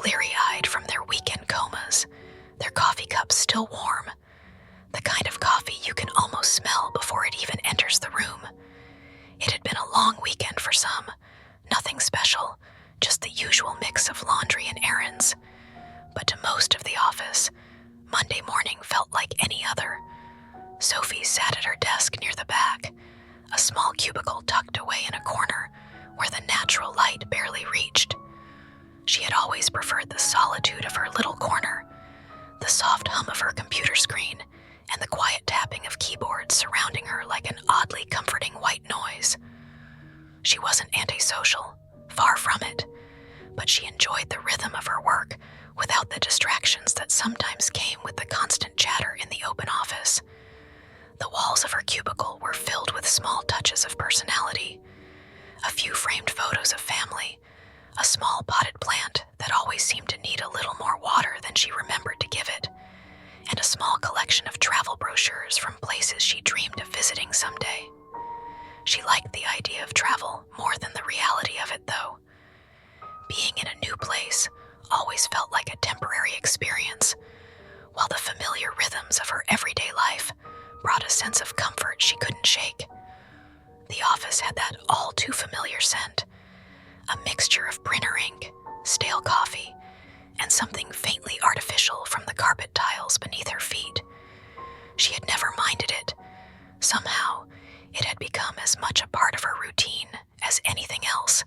bleary-eyed from their weekend comas, their coffee cups still warm, the kind of coffee you can almost smell before it even enters the room. It had been a long weekend for some, nothing special, just the usual mix of laundry and errands. But to most of the office, Monday morning felt like any other. Sophie sat at her desk near the back, a small cubicle tucked away in a corner where the natural light barely reached. She had always preferred the solitude of her little corner, the soft hum of her computer screen, and the quiet tapping of keyboards surrounding her like an oddly comforting white noise. She wasn't antisocial, far from it, but she enjoyed the rhythm of her work without the distractions that sometimes came with the constant chatter in the open office. The walls of her cubicle were filled with small touches of personality, a few framed photos of family, a small potted plant that always seemed to need a little more water than she remembered to give it, and a small collection of travel brochures from places she dreamed of visiting someday. She liked the idea of travel more than the reality of it, though. Being in a new place always felt like a temporary experience, while the familiar rhythms of her everyday life brought a sense of comfort she couldn't shake. The office had that all-too-familiar scent, a mixture of printer ink, stale coffee, and something faintly artificial from the carpet tiles beneath her feet. She had never minded it. Somehow, it had become as much a part of her routine as anything else.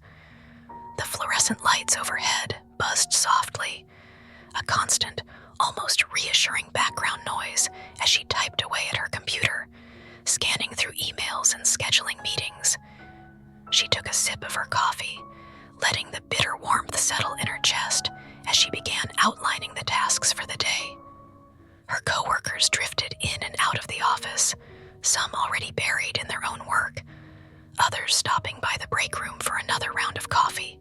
The fluorescent lights overhead buzzed softly, a constant, almost reassuring background noise as she typed away at her computer, scanning through emails and scheduling meetings. She took a sip of her coffee, letting the bitter warmth settle in her chest as she began outlining the tasks for the day. Her coworkers drifted in and out of the office, some already buried in their own work, others stopping by the break room for another round of coffee.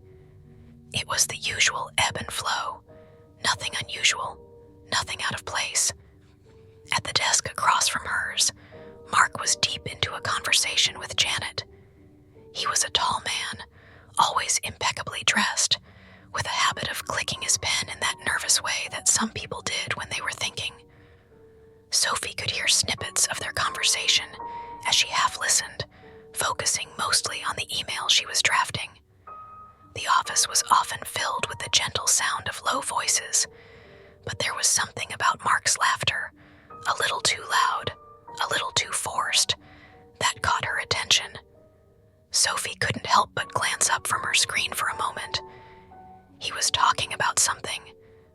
It was the usual ebb and flow, nothing unusual, nothing out of place. At the desk across from hers, Mark was deep into a conversation with Janet. He was a tall man, always impeccably dressed, with a habit of clicking his pen in that nervous way that some people did when they were thinking. Sophie could hear snippets of their conversation as she half listened, focusing mostly on the email she was drafting. The office was often filled with the gentle sound of low voices, but there was something about Mark's laughter, a little too loud, a little too forced, that caught her attention. Sophie couldn't help but glance up from her screen for a moment. He was talking about something,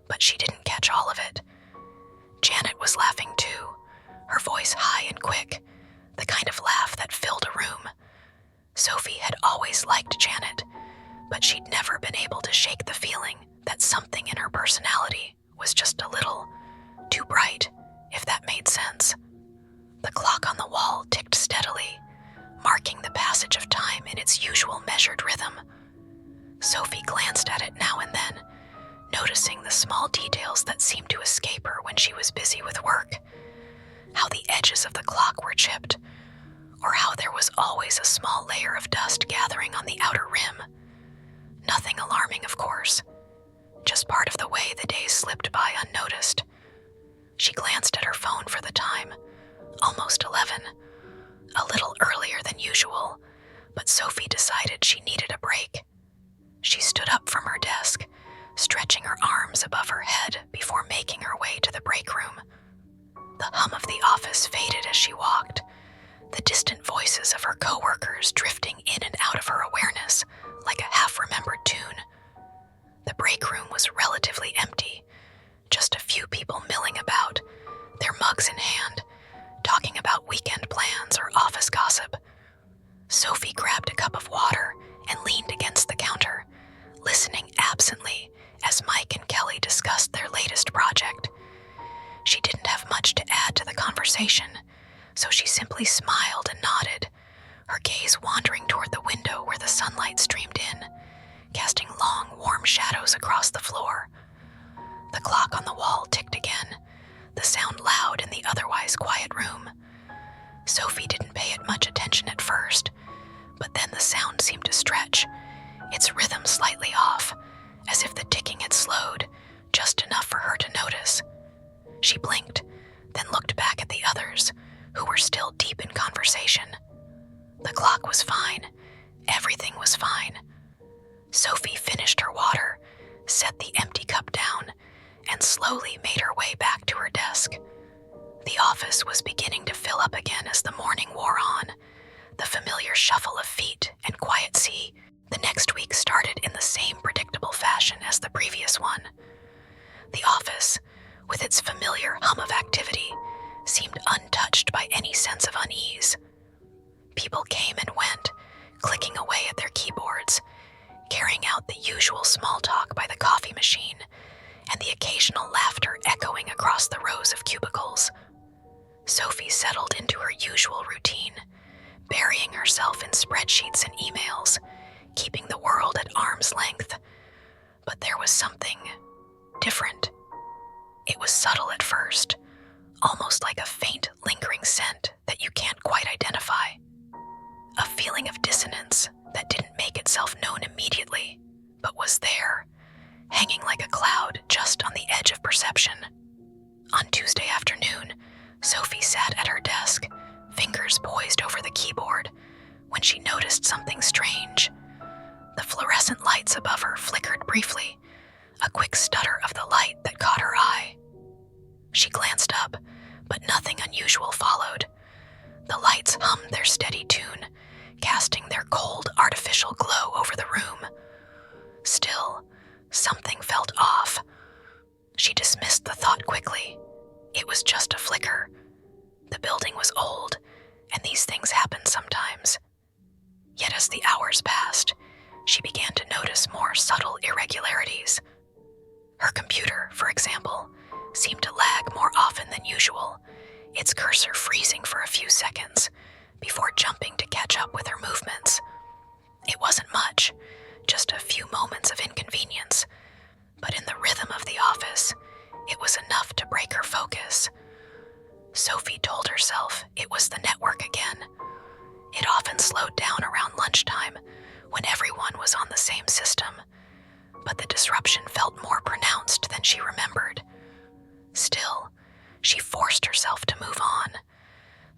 but she didn't catch all of it. Janet was laughing too, her voice high and quick, the kind of laugh that filled a room. Sophie had always liked Janet, but she'd never been able to shake the feeling that something in her personality was just a little too bright, if that made sense. The clock on the wall ticked steadily, marking the passage of time in its usual measured rhythm. Sophie glanced at it now and then, noticing the small details that seemed to escape her when she was busy with work. How the edges of the clock were chipped, or how there was always a small layer of dust gathering on the outer rim. Nothing alarming, of course, just part of the way the days slipped by unnoticed. She glanced at her phone for the time, almost 11, a little earlier than usual, but Sophie decided she needed a break. She stood up from her desk, stretching her arms above her head before making her way to the break room. The hum of the office faded as she walked, the distant voices of her coworkers drifting in and out of her awareness like a half-remembered tune. The break room was relatively empty, just a few people milling about, their mugs in hand, talking about weekend plans or office gossip. Sophie grabbed a cup of water and leaned against the counter, listening absently as Mike and Kelly discussed their latest project. She didn't have much to add to the conversation, so she simply smiled and nodded, her gaze wandering toward the window where the sunlight streamed in, casting long, warm shadows across the floor. The clock on the wall ticked again, the sound loud in the otherwise quiet room. Sophie didn't pay it much attention at first, but then the sound seemed to stretch, its rhythm slightly off, as if the ticking had slowed, set the empty cup down, and slowly made her way back to her desk. The office was beginning to fill up again as the morning wore on. The familiar shuffle of feet and quiet sea. The next week started in the same predictable fashion as the previous one. The office, with its familiar hum of activity, seemed untouched by any sense of unease. People came and went, clicking away at their keyboards, carrying out the usual small talk by the coffee machine, and the occasional laughter echoing across the rows of cubicles. Sophie settled into her usual routine, burying herself in spreadsheets and emails, keeping the world at arm's length. But there was something different. It was subtle at first, almost like a faint, lingering scent that you can't quite identify. A feeling of dissonance that didn't make itself known immediately, but was there, hanging like a cloud just on the edge of perception. On Tuesday afternoon, Sophie sat at her desk, fingers poised over the keyboard, when she noticed something strange. The fluorescent lights above her flickered briefly, a quick stutter of the light that caught her eye. She glanced up, but nothing unusual followed. The lights hummed their steady tune, casting their cold, artificial glow over the room. Still, something felt off. She dismissed the thought quickly. It was just a flicker. The building was old, and these things happen sometimes. Yet as the hours passed, she began to notice more subtle irregularities. Her computer, for example, seemed to lag more often than usual, its cursor freezing for a few seconds before jumping to catch up with her movements. It wasn't much, just a few moments of inconvenience, but in the rhythm of the office, it was enough to break her focus. Sophie told herself it was the network again. It often slowed down around lunchtime when everyone was on the same system, but the disruption felt more pronounced than she remembered. Still, she forced herself to move on.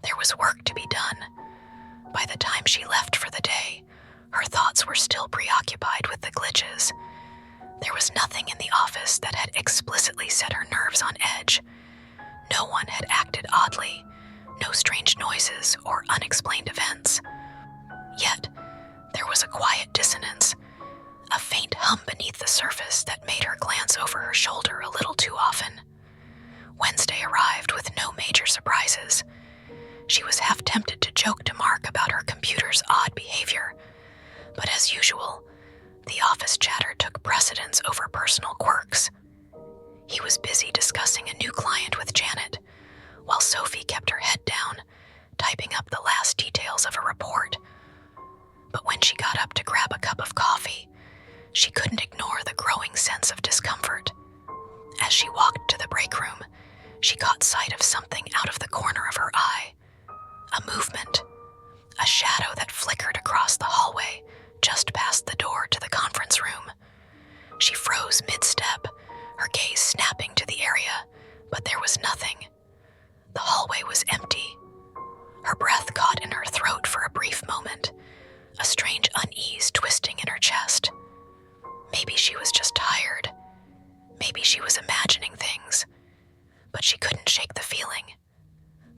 There was work to be done. By the time she left for the day, her thoughts were still preoccupied with the glitches. There was nothing in the office that had explicitly set her nerves on edge. No one had acted oddly, no strange noises or unexplained events. Yet, there was a quiet dissonance, a faint hum beneath the surface that made her glance over her shoulder a little too often. Wednesday arrived with no major surprises. She was half tempted to joke to Mark about her computer's odd behavior, but as usual, the office chatter took precedence over personal quirks. He was busy discussing a new client with Janet, while Sophie kept her head down, typing up the last details of a report. But when she got up to grab a cup of coffee, she couldn't ignore the growing sense of discomfort. As she walked to the break room, she caught sight of something out of the corner of her eye. A movement, a shadow that flickered across the hallway just past the door to the conference room. She froze mid-step, her gaze snapping to the area, but there was nothing. The hallway was empty. Her breath caught in her throat for a brief moment, a strange unease twisting in her chest. Maybe she was just tired. Maybe she was imagining things, but she couldn't shake the feeling.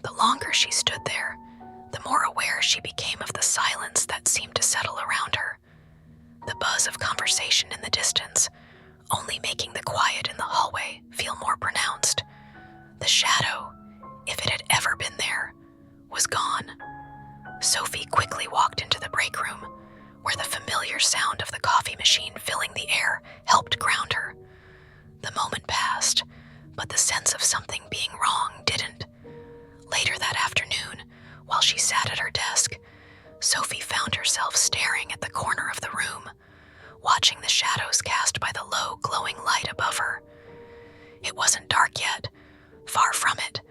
The longer she stood there, the more aware she became of the silence that seemed to settle around her. The buzz of conversation in the distance, only making the quiet in the hallway feel more pronounced. The shadow, if it had ever been there, was gone. Sophie quickly walked into the break room, where the familiar sound of the coffee machine filling the air helped ground her. The moment passed, but the sense of something being wrong didn't. Later that afternoon, while she sat at her desk, Sophie found herself staring at the corner of the room, watching the shadows cast by the low, glowing light above her. It wasn't dark yet, far from it,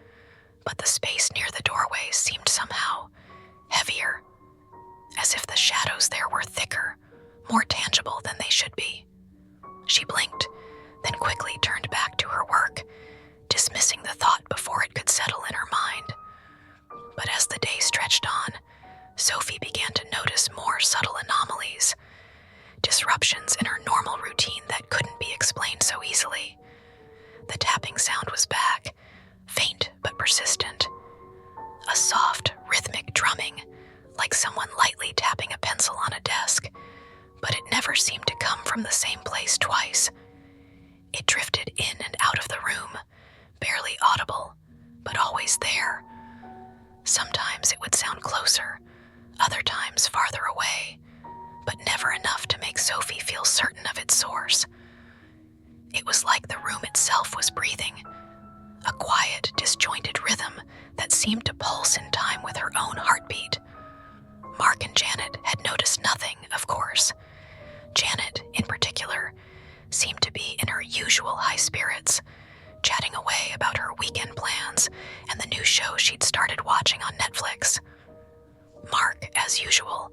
but the space near the doorway seemed somehow heavier, as if the shadows there were thicker, more tangible than they should be. She blinked, then quickly turned back to her work, dismissing the thought before it could settle in her mind. But as the day stretched on, Sophie began to notice more subtle anomalies. disruptions in her normal routine that couldn't be explained so easily. The tapping sound was back, faint but persistent. A soft, rhythmic drumming, like someone lightly tapping a pencil on a desk, but it never seemed to come from the same place twice. It drifted in and out of the room, barely audible, but always there. Sometimes it would sound closer, other times farther away, but never enough to make Sophie feel certain of its source. It was like the room itself was breathing, a quiet, disjointed rhythm that seemed to pulse in time with her own heartbeat. Mark and Janet had noticed nothing, of course. Janet, in particular, seemed to be in her usual high spirits, chatting away about her weekend plans and the new show she'd started watching on Netflix. Mark, as usual,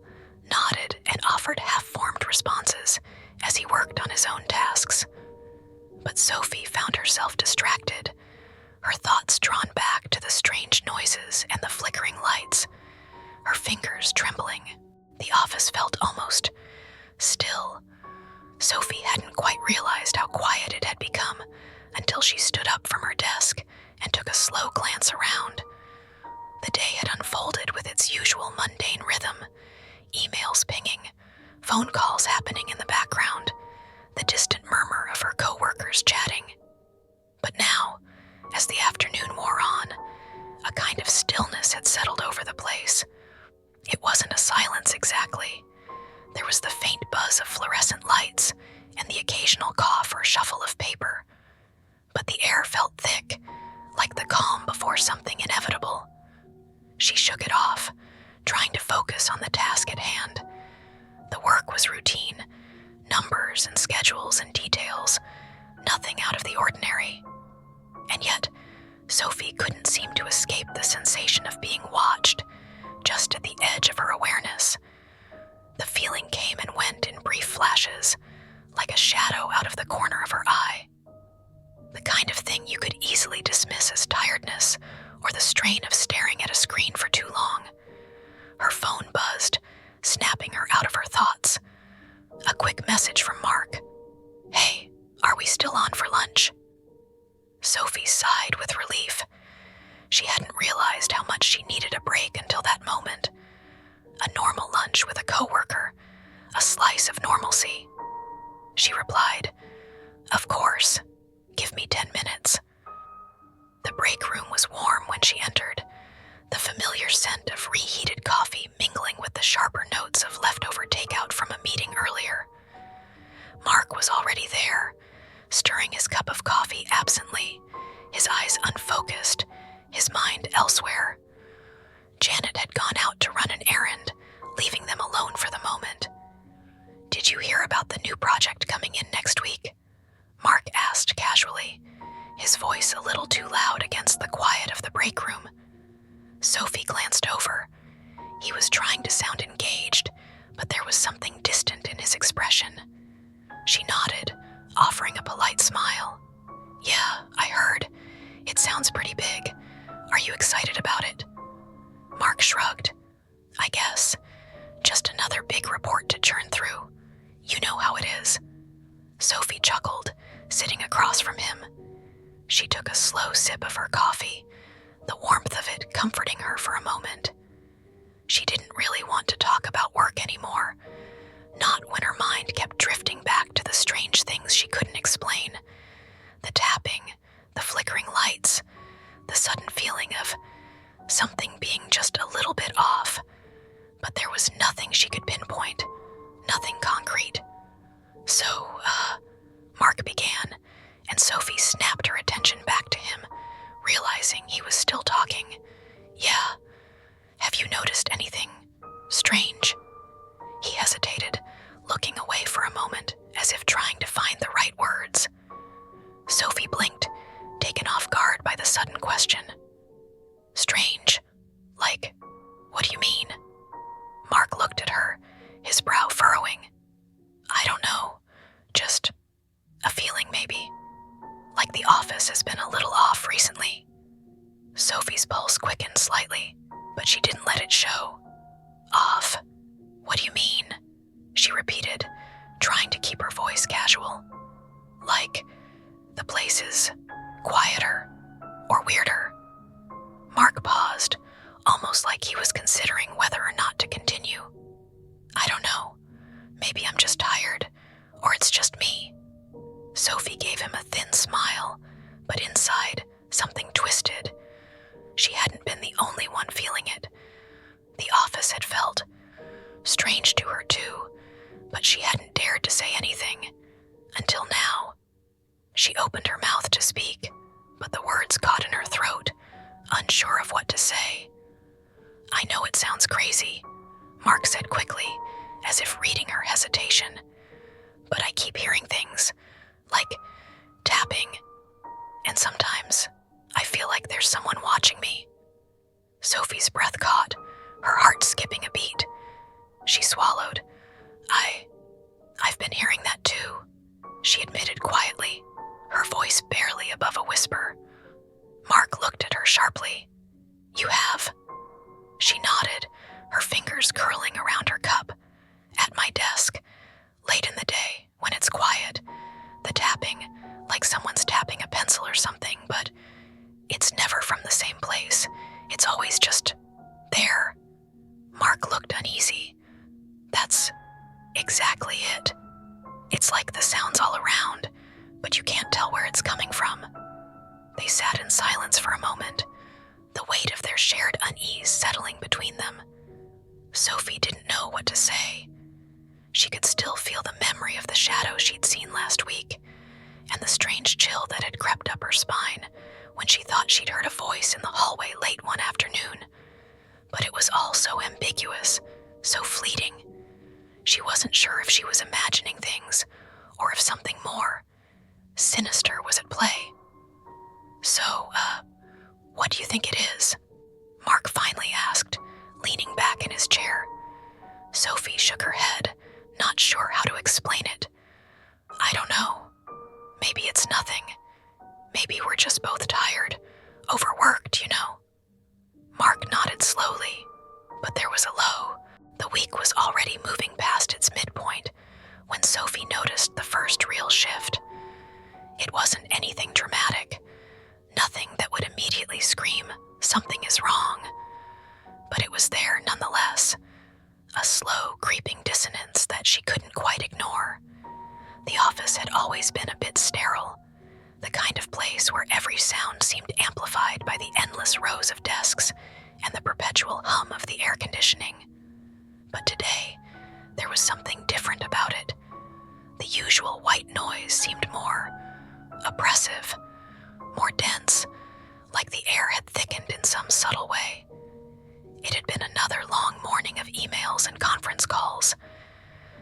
nodded and offered half-formed responses as he worked on his own tasks. But Sophie found herself distracted, her thoughts drawn back to the strange noises and the flickering lights, her fingers trembling. The office felt almost still. Sophie hadn't quite realized how quiet it had become until she stood up from her desk and took a slow glance around. The day had unfolded with its usual mundane rhythm, emails pinging, phone calls happening in the background, the distant murmur of her co-workers chatting. But now, as the afternoon wore on, a kind of stillness had settled over the place. It wasn't a silence exactly. There was the faint buzz of fluorescent lights and the occasional cough or shuffle of paper. But the air felt thick, like the calm before something inevitable. She shook it off, trying to focus on the task at hand. The work was routine, numbers and schedules and details, nothing out of the ordinary. And yet, Sophie couldn't seem to escape the sensation of being watched, just at the edge of her awareness. The feeling came and went in brief flashes, like a shadow out of the corner of her eye. The kind of thing you could easily dismiss as tiredness or the strain of staring at a screen for too long. Her phone buzzed, snapping her out of her thoughts. A quick message from Mark. "Hey, are we still on for lunch?" Sophie sighed with relief. She hadn't realized how much she needed a break until that moment. A normal lunch with a coworker, a slice of normalcy. She replied, "Of course. Give me 10 minutes." The break room was warm when she entered, the familiar scent of reheated coffee mingling with the sharper notes of leftover takeout from a meeting earlier. Mark was already there, stirring his cup of coffee absently, his eyes unfocused, his mind elsewhere. Janet had gone out to run an errand, leaving them alone for the moment. "Did you hear about the new project coming in next week?" Mark asked casually, his voice a little too loud against the quiet of the break room. Sophie glanced over. He was trying to sound engaged, but there was something distant in his expression. She nodded, offering a polite smile. "Yeah, I heard. It sounds pretty big. Are you excited about it?" Mark shrugged. "I guess. Just another big report to churn through. You know how it is." Sophie chuckled, sitting across from him. She took a slow sip of her coffee, the warmth of it comforting her for a moment. She didn't really want to talk about work anymore, not when her mind kept drifting back to the strange things she couldn't explain. The tapping, the flickering lights, the sudden feeling of something being just a little bit off. But there was nothing she could pinpoint, nothing concrete. "So, Mark began, and Sophie snapped her attention back to him, realizing he was still talking. "Yeah. Have you noticed anything strange?" He hesitated, looking away for a moment, as if trying to find the right words. Sophie blinked, taken off guard by the sudden question. "Strange? Like, what do you mean?" Mark looked at her, his brow furrowing. "I don't know. Just a feeling, maybe. Like the office has been a little off recently." Sophie's pulse quickened slightly, but she didn't let it show. "Off? What do you mean?" she repeated, trying to keep her voice casual. Like, the place is quieter or weirder. Mark paused, almost like he was considering whether or not to continue. I don't know. Maybe I'm just tired, or it's just me. Sophie gave him a thin smile, but inside, something twisted. She hadn't been the only one feeling it. The office had felt strange to her too, but she hadn't dared to say anything. Until now. She opened her mouth to speak, but the words caught in her throat, unsure of what to say. I know it sounds crazy, Mark said quickly, as if reading her hesitation. But I keep hearing things, like tapping, and sometimes I feel like there's someone watching me. Sophie's breath caught, her heart skipping a beat. She swallowed. I've been hearing that too, she admitted quietly, her voice barely above a whisper. Mark looked at her sharply. You have? She nodded, her fingers curling around her cup. At my desk, late in the day, when it's quiet. The tapping, like someone's tapping a pencil or something, but it's never from the same place. It's always just there. Mark looked uneasy. That's exactly it. It's like the sound's all around, but you can't tell where it's coming from. They sat in silence for a moment, the weight of their shared unease settling between them. Sophie didn't know what to say. She could still feel the memory of the shadow she'd seen last week, and the strange chill that had crept up her spine when she thought she'd heard a voice in the hallway late one afternoon. But it was all so ambiguous, so fleeting. She wasn't sure if she was imagining things, or if something more sinister was at play. So, what do you think it is? Mark finally asked, leaning back in his chair. Sophie shook her head, not sure how to explain it. I don't know. Maybe it's nothing. Maybe we're just both tired, overworked, you know. Mark nodded slowly, but there was a low. The week was already moving past its midpoint when Sophie noticed the first real shift. It wasn't anything dramatic, nothing that would immediately scream, something is wrong. But it was there nonetheless, a slow, creeping dissonance that she couldn't quite ignore. The office had always been a bit sterile, the kind of place where every sound seemed amplified by the endless rows of desks and the perpetual hum of the air conditioning. But today, there was something different about it. The usual white noise seemed more oppressive, more dense, like the air had thickened in some subtle way. It had been another long morning of emails and conference calls.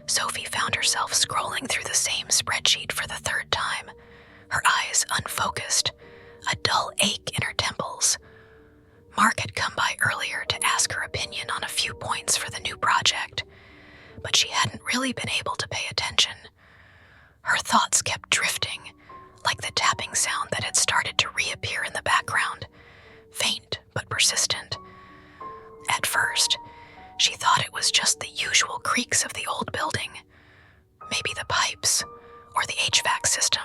Sophie found herself scrolling through the same spreadsheet for the third time, her eyes unfocused, a dull ache in her temples. Mark had come by earlier to ask her opinion on a few points for the new project, but she hadn't really been able to pay attention. Her thoughts kept drifting, like the tapping sound that had started to reappear in the background, faint but persistent. At first, she thought it was just the usual creaks of the old building. Maybe the pipes, or the HVAC system,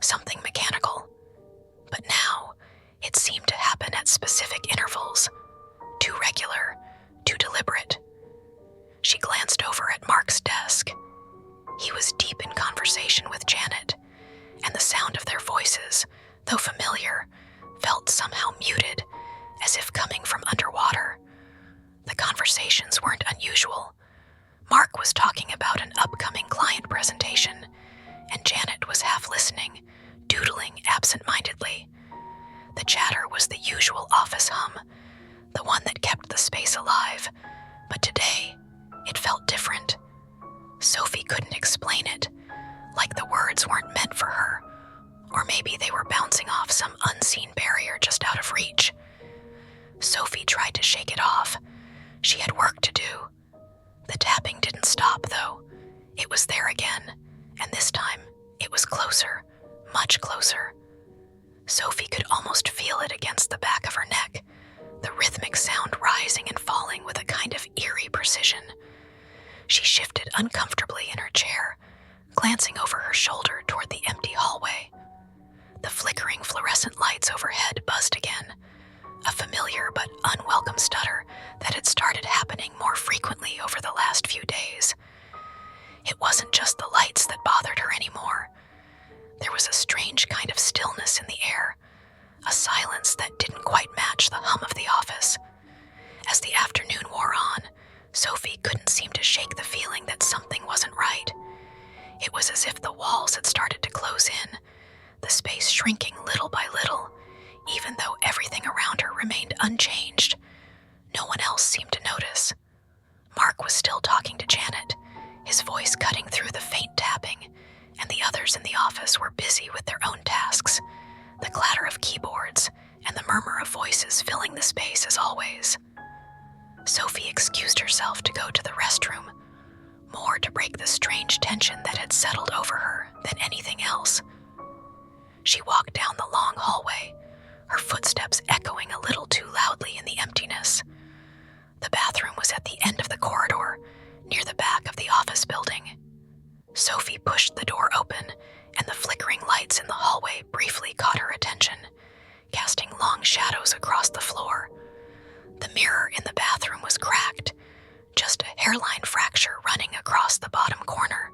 something mechanical. But now, it seemed to happen at specific intervals, too regular, too deliberate. She glanced over at Mark's desk. He was deep in conversation with Janet, and the sound of their voices, though familiar, felt somehow muted, as if coming from underwater. The conversations weren't unusual. Mark was talking about an upcoming client presentation, and Janet was half listening, doodling absent-mindedly. The chatter was the usual office hum, the one that kept the space alive, but today, it felt different. Sophie couldn't explain it, like the words weren't meant for her, or maybe they were bouncing off some unseen barrier just out of reach. Sophie tried to shake it off. She had work to do. The tapping didn't stop, though. It was there again, and this time, it was closer, much closer. Sophie could almost feel it against the back of her neck, the rhythmic sound rising and falling with a kind of eerie precision. She shifted uncomfortably in her chair, glancing over her shoulder toward the empty hallway. The flickering fluorescent lights overhead buzzed again, a familiar but unwelcome stutter that had started happening more frequently over the last few days. It wasn't just the lights that bothered her anymore. There was a strange kind of stillness in the air, a silence that didn't quite match the hum of the office. As the afternoon wore on, Sophie couldn't seem to shake the feeling that something wasn't right. It was as if the walls had started to close in, the space shrinking little by little, even though everything around her remained unchanged. No one else seemed to notice. Mark was still talking to Janet, his voice cutting through the faint tapping, and the others in the office were busy with their own tasks, the clatter of keyboards and the murmur of voices filling the space as always. Sophie excused herself to go to the restroom, more to break the strange tension that had settled over her than anything else. She walked down the long hallway, her footsteps echoing a little too loudly in the emptiness. The bathroom was at the end of the corridor, near the back of the office building. Sophie pushed the door open, and the flickering lights in the hallway briefly caught her attention, casting long shadows across the floor. The mirror in the bathroom was cracked, just a hairline fracture running across the bottom corner.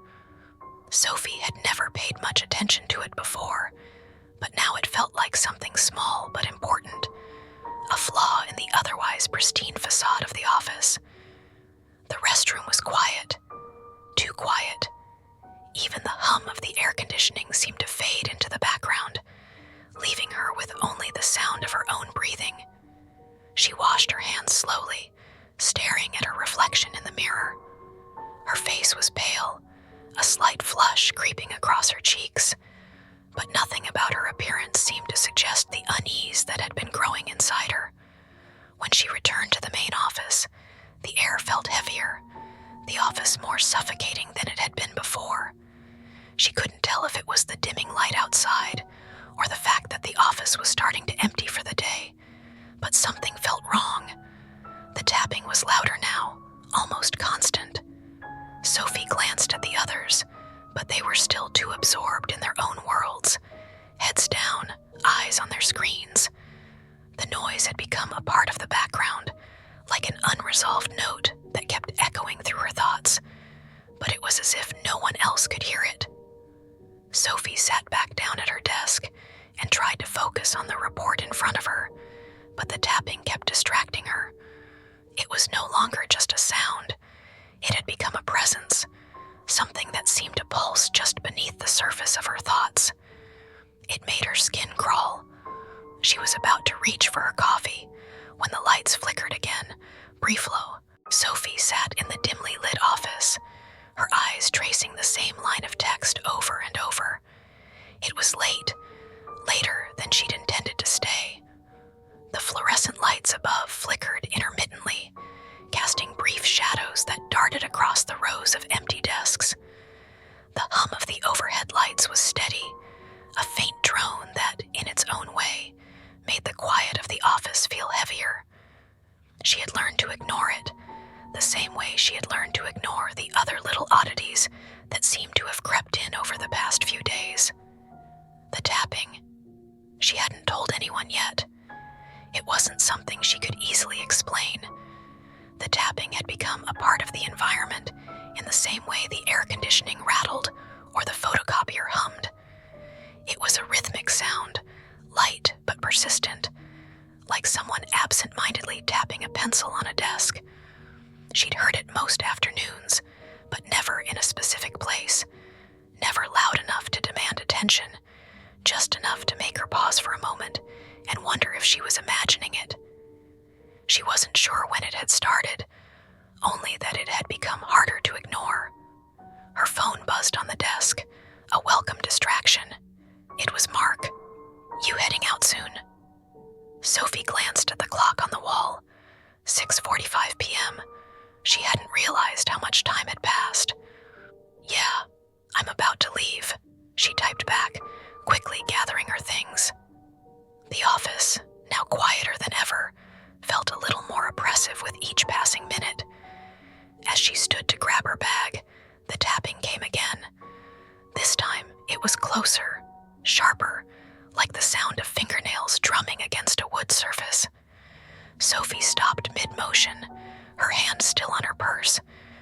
Sophie had never paid much attention to it before, but now it felt like something small but important, a flaw in the otherwise pristine facade of the office. The restroom was quiet, too quiet. Even the hum of the air conditioning seemed to fade into the background, leaving her with only the sound of her own breathing. She washed her hands slowly, staring at her reflection in the mirror. Her face was pale, a slight flush creeping across her cheeks, but nothing about her appearance seemed to suggest the unease that had been growing inside her. When she returned to the main office, the air felt heavier, the office more suffocating than it had been before. She couldn't tell if it was the dimming light outside or the fact that the office was starting to empty for the day, but something felt wrong. The tapping was louder now, almost constant. Sophie glanced at the others, but they were still too absorbed in their own worlds, heads down, eyes on their screens. The noise had become a part of the background, like an unresolved note that kept echoing through her thoughts, but it was as if no one else could hear it. Sophie sat back down at her desk and tried to focus on the report in front of her, but the tapping kept distracting her. It was no longer just a sound. It had become a presence, something that seemed to pulse just beneath the surface of her thoughts. It made her skin crawl. She was about to reach for her coffee when the lights flickered again, briefly. Sophie sat in the dimly lit office, her eyes tracing the same line of text over and over. It was late, later than she'd intended to stay. The fluorescent lights above flickered intermittently, casting brief shadows that darted across the rows of empty desks. The hum of the overhead lights was steady, a faint drone that, in its own way, made the quiet of the office feel heavier. She had learned to ignore it, the same way she had learned to ignore the other little oddities that seemed to have crept in over the past few days. The tapping. She hadn't told anyone yet. It wasn't something she could easily explain. The tapping had become a part of the environment in the same way the air conditioning rattled or the photocopier hummed. It was a rhythmic sound, light but persistent, like someone absent-mindedly tapping a pencil on a desk. She'd heard it most afternoons, but never in a specific place, never loud enough to demand attention, just enough to make her pause for a moment and wonder if she was imagining it. She wasn't sure when it had started, only that it had become harder to ignore. Her phone buzzed on the desk, a welcome distraction. It was Mark. "You heading out soon?" Sophie glanced at the clock on the wall. 6:45 p.m. She hadn't realized how much time had passed. "Yeah, I'm about to leave," she typed back, quickly gathering her things. The office, now quieter than ever, felt a little more oppressive with each passing minute. As she stood to grab her bag, the tapping came again. closer, sharper, like the sound of fingernails drumming against a wood surface. Sophie stopped mid-motion, her hand still on her purse,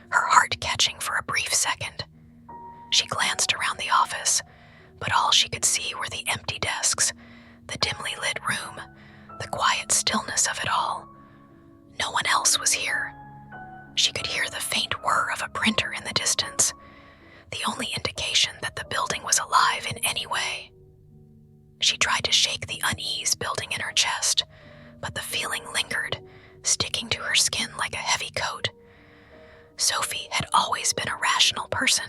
her heart catching for a brief second. She glanced around the office, but all she could see were the empty desks, the dimly lit room, the quiet stillness of it all. No one else was here. She could hear the faint whir of a printer in the distance, the only indication that the building was alive in any way. She tried to shake the unease building in her chest, but the feeling lingered, sticking to her skin like a heavy coat. Sophie had always been a rational person,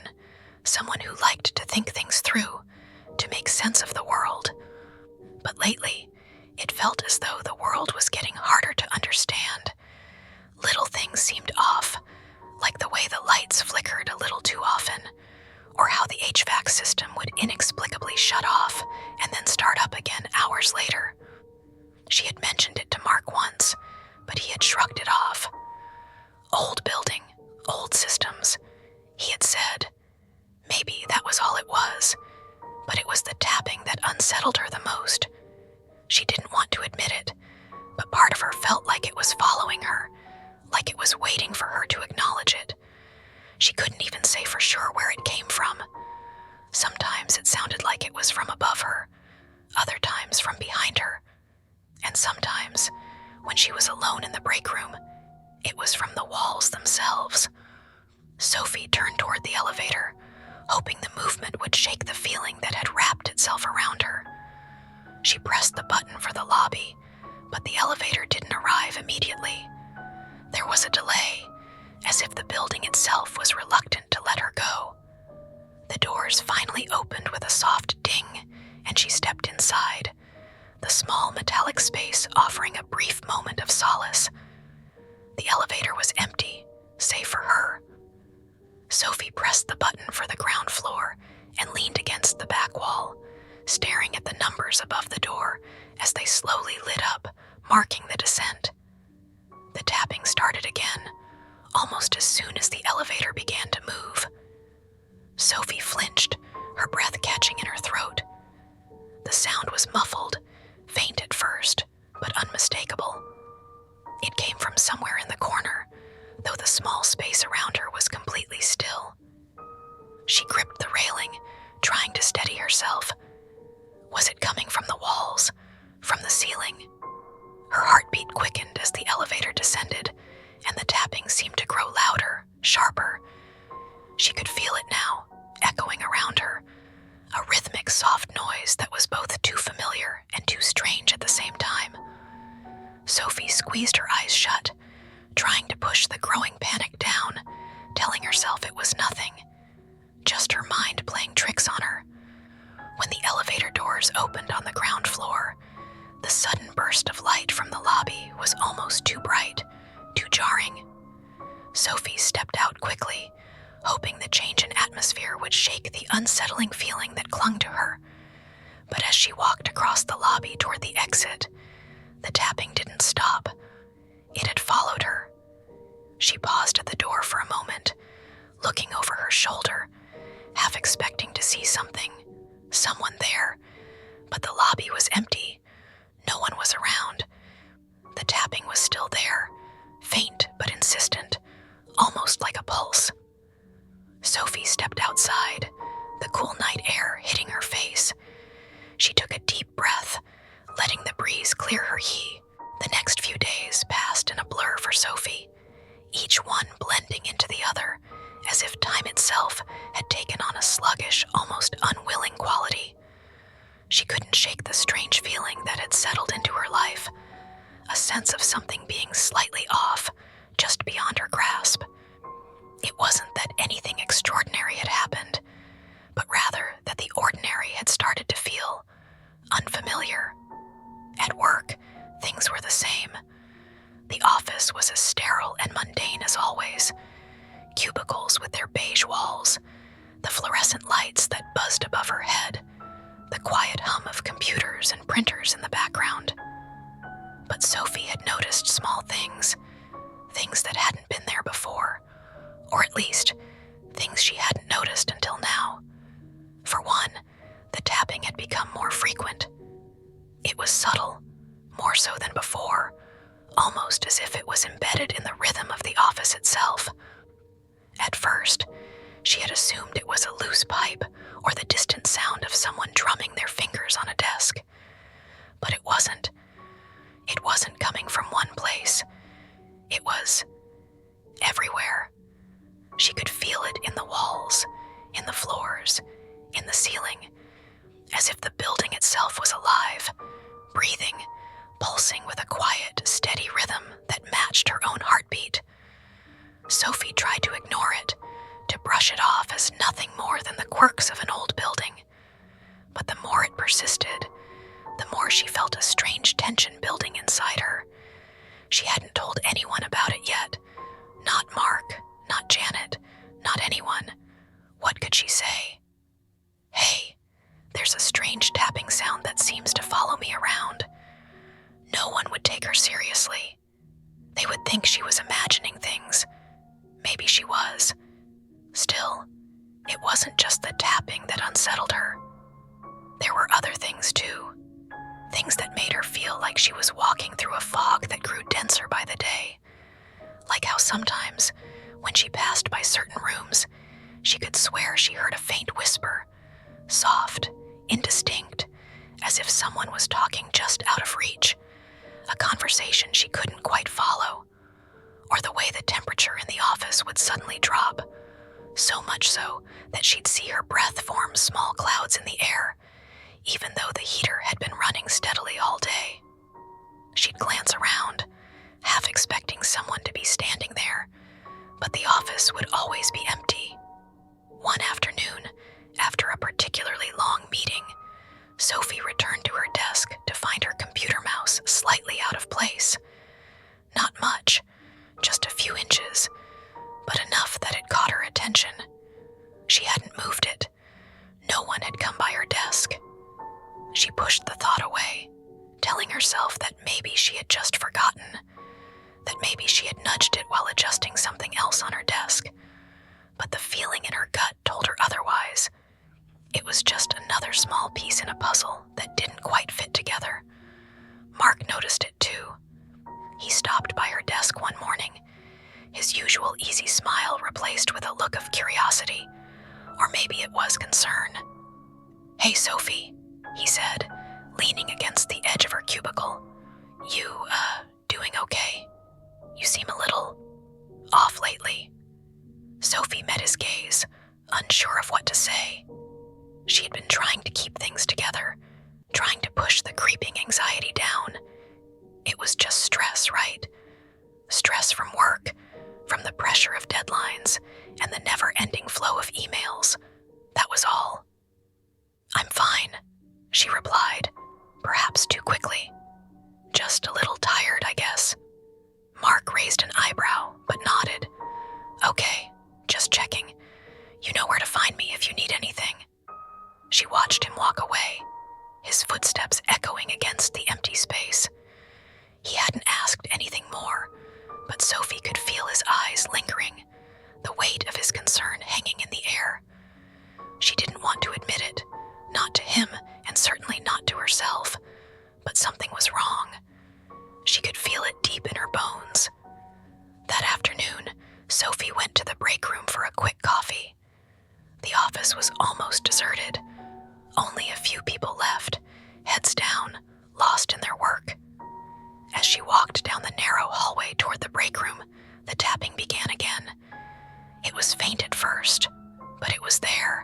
someone who liked to think things through, to make sense of the world. But lately, it felt as though the world was getting harder to understand. Little things seemed off, like the way the lights flickered a little too often, or how the HVAC system would inexplicably shut off and then start up again hours later. She had mentioned it to Mark once, but he had shrugged it off. Old building, old systems, he had said. Maybe that was all it was, but it was the tapping that unsettled her the most. She didn't want to admit it, but part of her felt like it was following her, like it was waiting for her to acknowledge it. She couldn't even say for sure where it came from. Sometimes it sounded like it was from above her, other times from behind her, and sometimes, when she was alone in the break room, it was from the walls themselves. Sophie turned toward the elevator, hoping the movement would shake the feeling that had wrapped itself around her. She pressed the button for the lobby, but the elevator didn't arrive immediately. There was a delay, as if the building itself was reluctant to let her go. The doors finally opened with a soft ding, and she stepped inside, the small metallic space offering a brief moment of solace. The elevator was empty, save for her. Sophie pressed the button for the ground floor and leaned against the back wall, staring at the numbers above the door as they slowly lit up, marking the descent. The tapping started again, almost as soon as the elevator began to move. Sophie flinched, her breath catching in her throat. The sound was muffled, faint at first, but unmistakable. It came from somewhere in the corner, though the small space around her was completely still. She gripped the railing, trying to steady herself. Was it coming from the walls, from the ceiling? Her heartbeat quickened as the elevator descended, and the tapping seemed to grow louder, sharper. She could feel it now, echoing around her, a rhythmic, soft noise that was both too familiar and too strange at the same time. Sophie squeezed her eyes shut, trying to push the growing panic down, telling herself it was nothing, just her mind playing tricks on her. When the elevator doors opened on the ground floor, the sudden burst of light from the lobby was almost too bright, too jarring. Sophie stepped out quickly, hoping the change in atmosphere would shake the unsettling feeling that clung to her. But as she walked across the lobby toward the exit, the tapping didn't stop. It had followed her. She paused at the door for a moment, looking over her shoulder, half expecting to see something, someone there, but the lobby was empty. No one was around. The tapping was still there, faint but insistent, almost like a pulse. Sophie stepped outside, the cool night air hitting her face. She took a deep breath, letting the breeze clear her he. The next few days passed in a blur for Sophie, each one blending into the other, as if time itself had taken on a sluggish, almost unwilling quality. She couldn't shake the strange feeling that had settled into her life, a sense of something being slightly off, just beyond her grasp. It wasn't that anything extraordinary had happened, but rather that the ordinary had started to feel unfamiliar. At work, things were the same. The office was as sterile and mundane as always. Cubicles with their beige walls, the fluorescent lights that buzzed above her head, the quiet hum of computers and printers in the background. But Sophie had noticed small things, things that hadn't been there before, or at least, things she hadn't noticed until now. For one, the frequent. It was subtle, more so than before, almost as if it was embedded in the rhythm of the office itself. At first, she had assumed it was a loose pipe or the distant sound of someone drumming their fingers on a desk. But it wasn't. It wasn't coming from one place. It was everywhere. She could feel it in the walls, in the floors, in the ceiling, as if the building itself was alive, breathing, pulsing with a quiet, steady rhythm that matched her own heartbeat. Sophie tried to ignore it, to brush it off as nothing more than the quirks of an old building. But the more it persisted, the more she felt a strange tension building inside her. She hadn't told anyone about it yet. Not Mark, not Janet, not anyone. What could she say? Hey, there's a strange tapping sound that seems to follow me around. No one would take her seriously. They would think she was imagining things. Maybe she was. Still, it wasn't just the tapping that unsettled her. There were other things too. Things that made her feel like she was walking through a fog that grew denser by the day. Like how sometimes, when she passed by certain rooms, she could swear she heard a faint whisper, soft, indistinct, as if someone was talking just out of reach, a conversation she couldn't quite follow, or the way the temperature in the office would suddenly drop, so much so that she'd see her breath form small clouds in the air, even though the heater had been running steadily all day. She'd glance around, half expecting someone to be standing there, but the office would always be empty. One afternoon, after a particularly long meeting, Sophie returned to her desk to find her computer mouse slightly out of place. Not much, just a few inches, but enough that it caught her attention. She hadn't moved it. No one had come by her desk. She pushed the thought away, telling herself that maybe she had just forgotten, that maybe she had nudged it while adjusting something else on her desk. But the feeling in her gut told her otherwise. It was just another small piece in a puzzle that didn't quite fit together. Mark noticed it too. He stopped by her desk one morning, his usual easy smile replaced with a look of curiosity, or maybe it was concern. "Hey, Sophie," he said, leaning against the edge of her cubicle. You, doing okay? You seem a little off lately." Sophie met his gaze, unsure of what to say. She had been trying to keep things together, trying to push the creeping anxiety down. It was just stress, right? Stress from work, from the pressure of deadlines, and the never-ending flow of emails. That was all. "I'm fine," she replied, perhaps too quickly. "Just a little tired, I guess." Mark raised an eyebrow, but nodded. "Okay, just checking. You know where to find me if you need anything." She watched him walk away, his footsteps echoing against the empty space. He hadn't asked anything more, but Sophie could feel his eyes lingering, the weight of his concern hanging in the air. She didn't want to admit it, not to him and certainly not to herself, but something was wrong. She could feel it deep in her bones. That afternoon, Sophie went to the break room for a quick coffee. The office was almost deserted. Only a few people left, heads down, lost in their work. As she walked down the narrow hallway toward the break room, the tapping began again. It was faint at first, but it was there,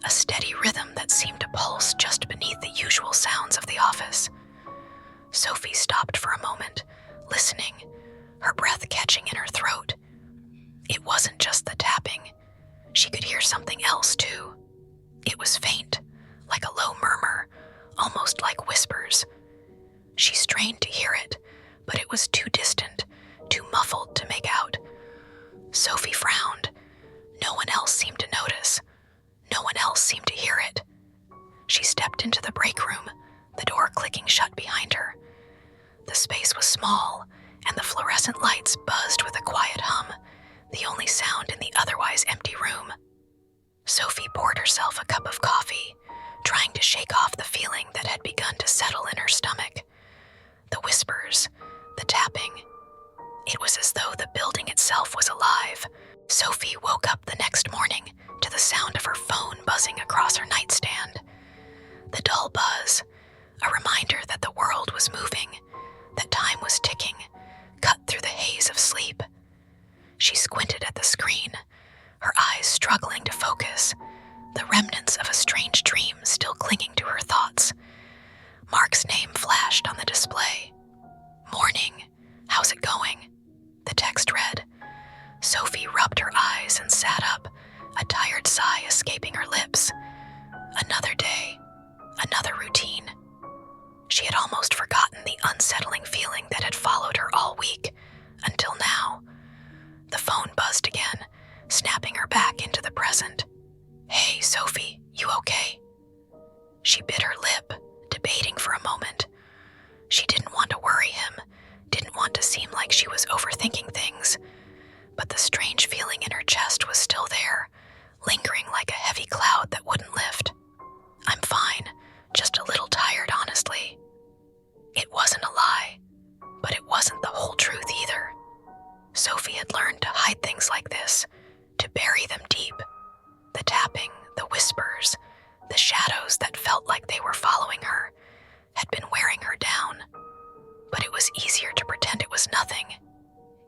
a steady rhythm that seemed to pulse just beneath the usual sounds of the office. Sophie stopped for a moment, listening, her breath catching in her throat. It wasn't just the tapping. She could hear something else, too. It was faint, like a low murmur, almost like whispers. She strained to hear it, but it was too distant, too muffled to make out. Sophie frowned. No one else seemed to notice. No one else seemed to hear it. She stepped into the break room, the door clicking shut behind her. The space was small, and the fluorescent lights buzzed with a quiet hum, the only sound in the otherwise empty room. Sophie poured herself a cup of coffee, trying to shake off the feeling that had begun to settle in her stomach. The whispers, the tapping. It was as though the building itself was alive. Sophie woke up the next morning to the sound of her phone buzzing across her nightstand. The dull buzz, a reminder that the world was moving, that time was ticking, cut through the haze of sleep. She squinted at the screen, her eyes struggling to focus, the remnants of a strange dream still clinging to her thoughts. Mark's name flashed on the display. "Morning, how's it going?" the text read. Sophie rubbed her eyes and sat up, a tired sigh escaping her lips. Another day, another routine. She had almost forgotten the unsettling feeling that had followed her all week, until now. The phone buzzed again, snapping her back into the present. "Hey, Sophie, you okay?" She bit her lip, debating for a moment. She didn't want to worry him, didn't want to seem like she was overthinking things, but the strange feeling in her chest was still there, lingering like a heavy cloud that wouldn't lift. "I'm fine, just a little tired, honestly." It wasn't a lie, but it wasn't the whole truth either. Sophie had learned to hide things like this, to bury them deep. The tapping, the whispers, the shadows that felt like they were following her had been wearing her down. But it was easier to pretend it was nothing,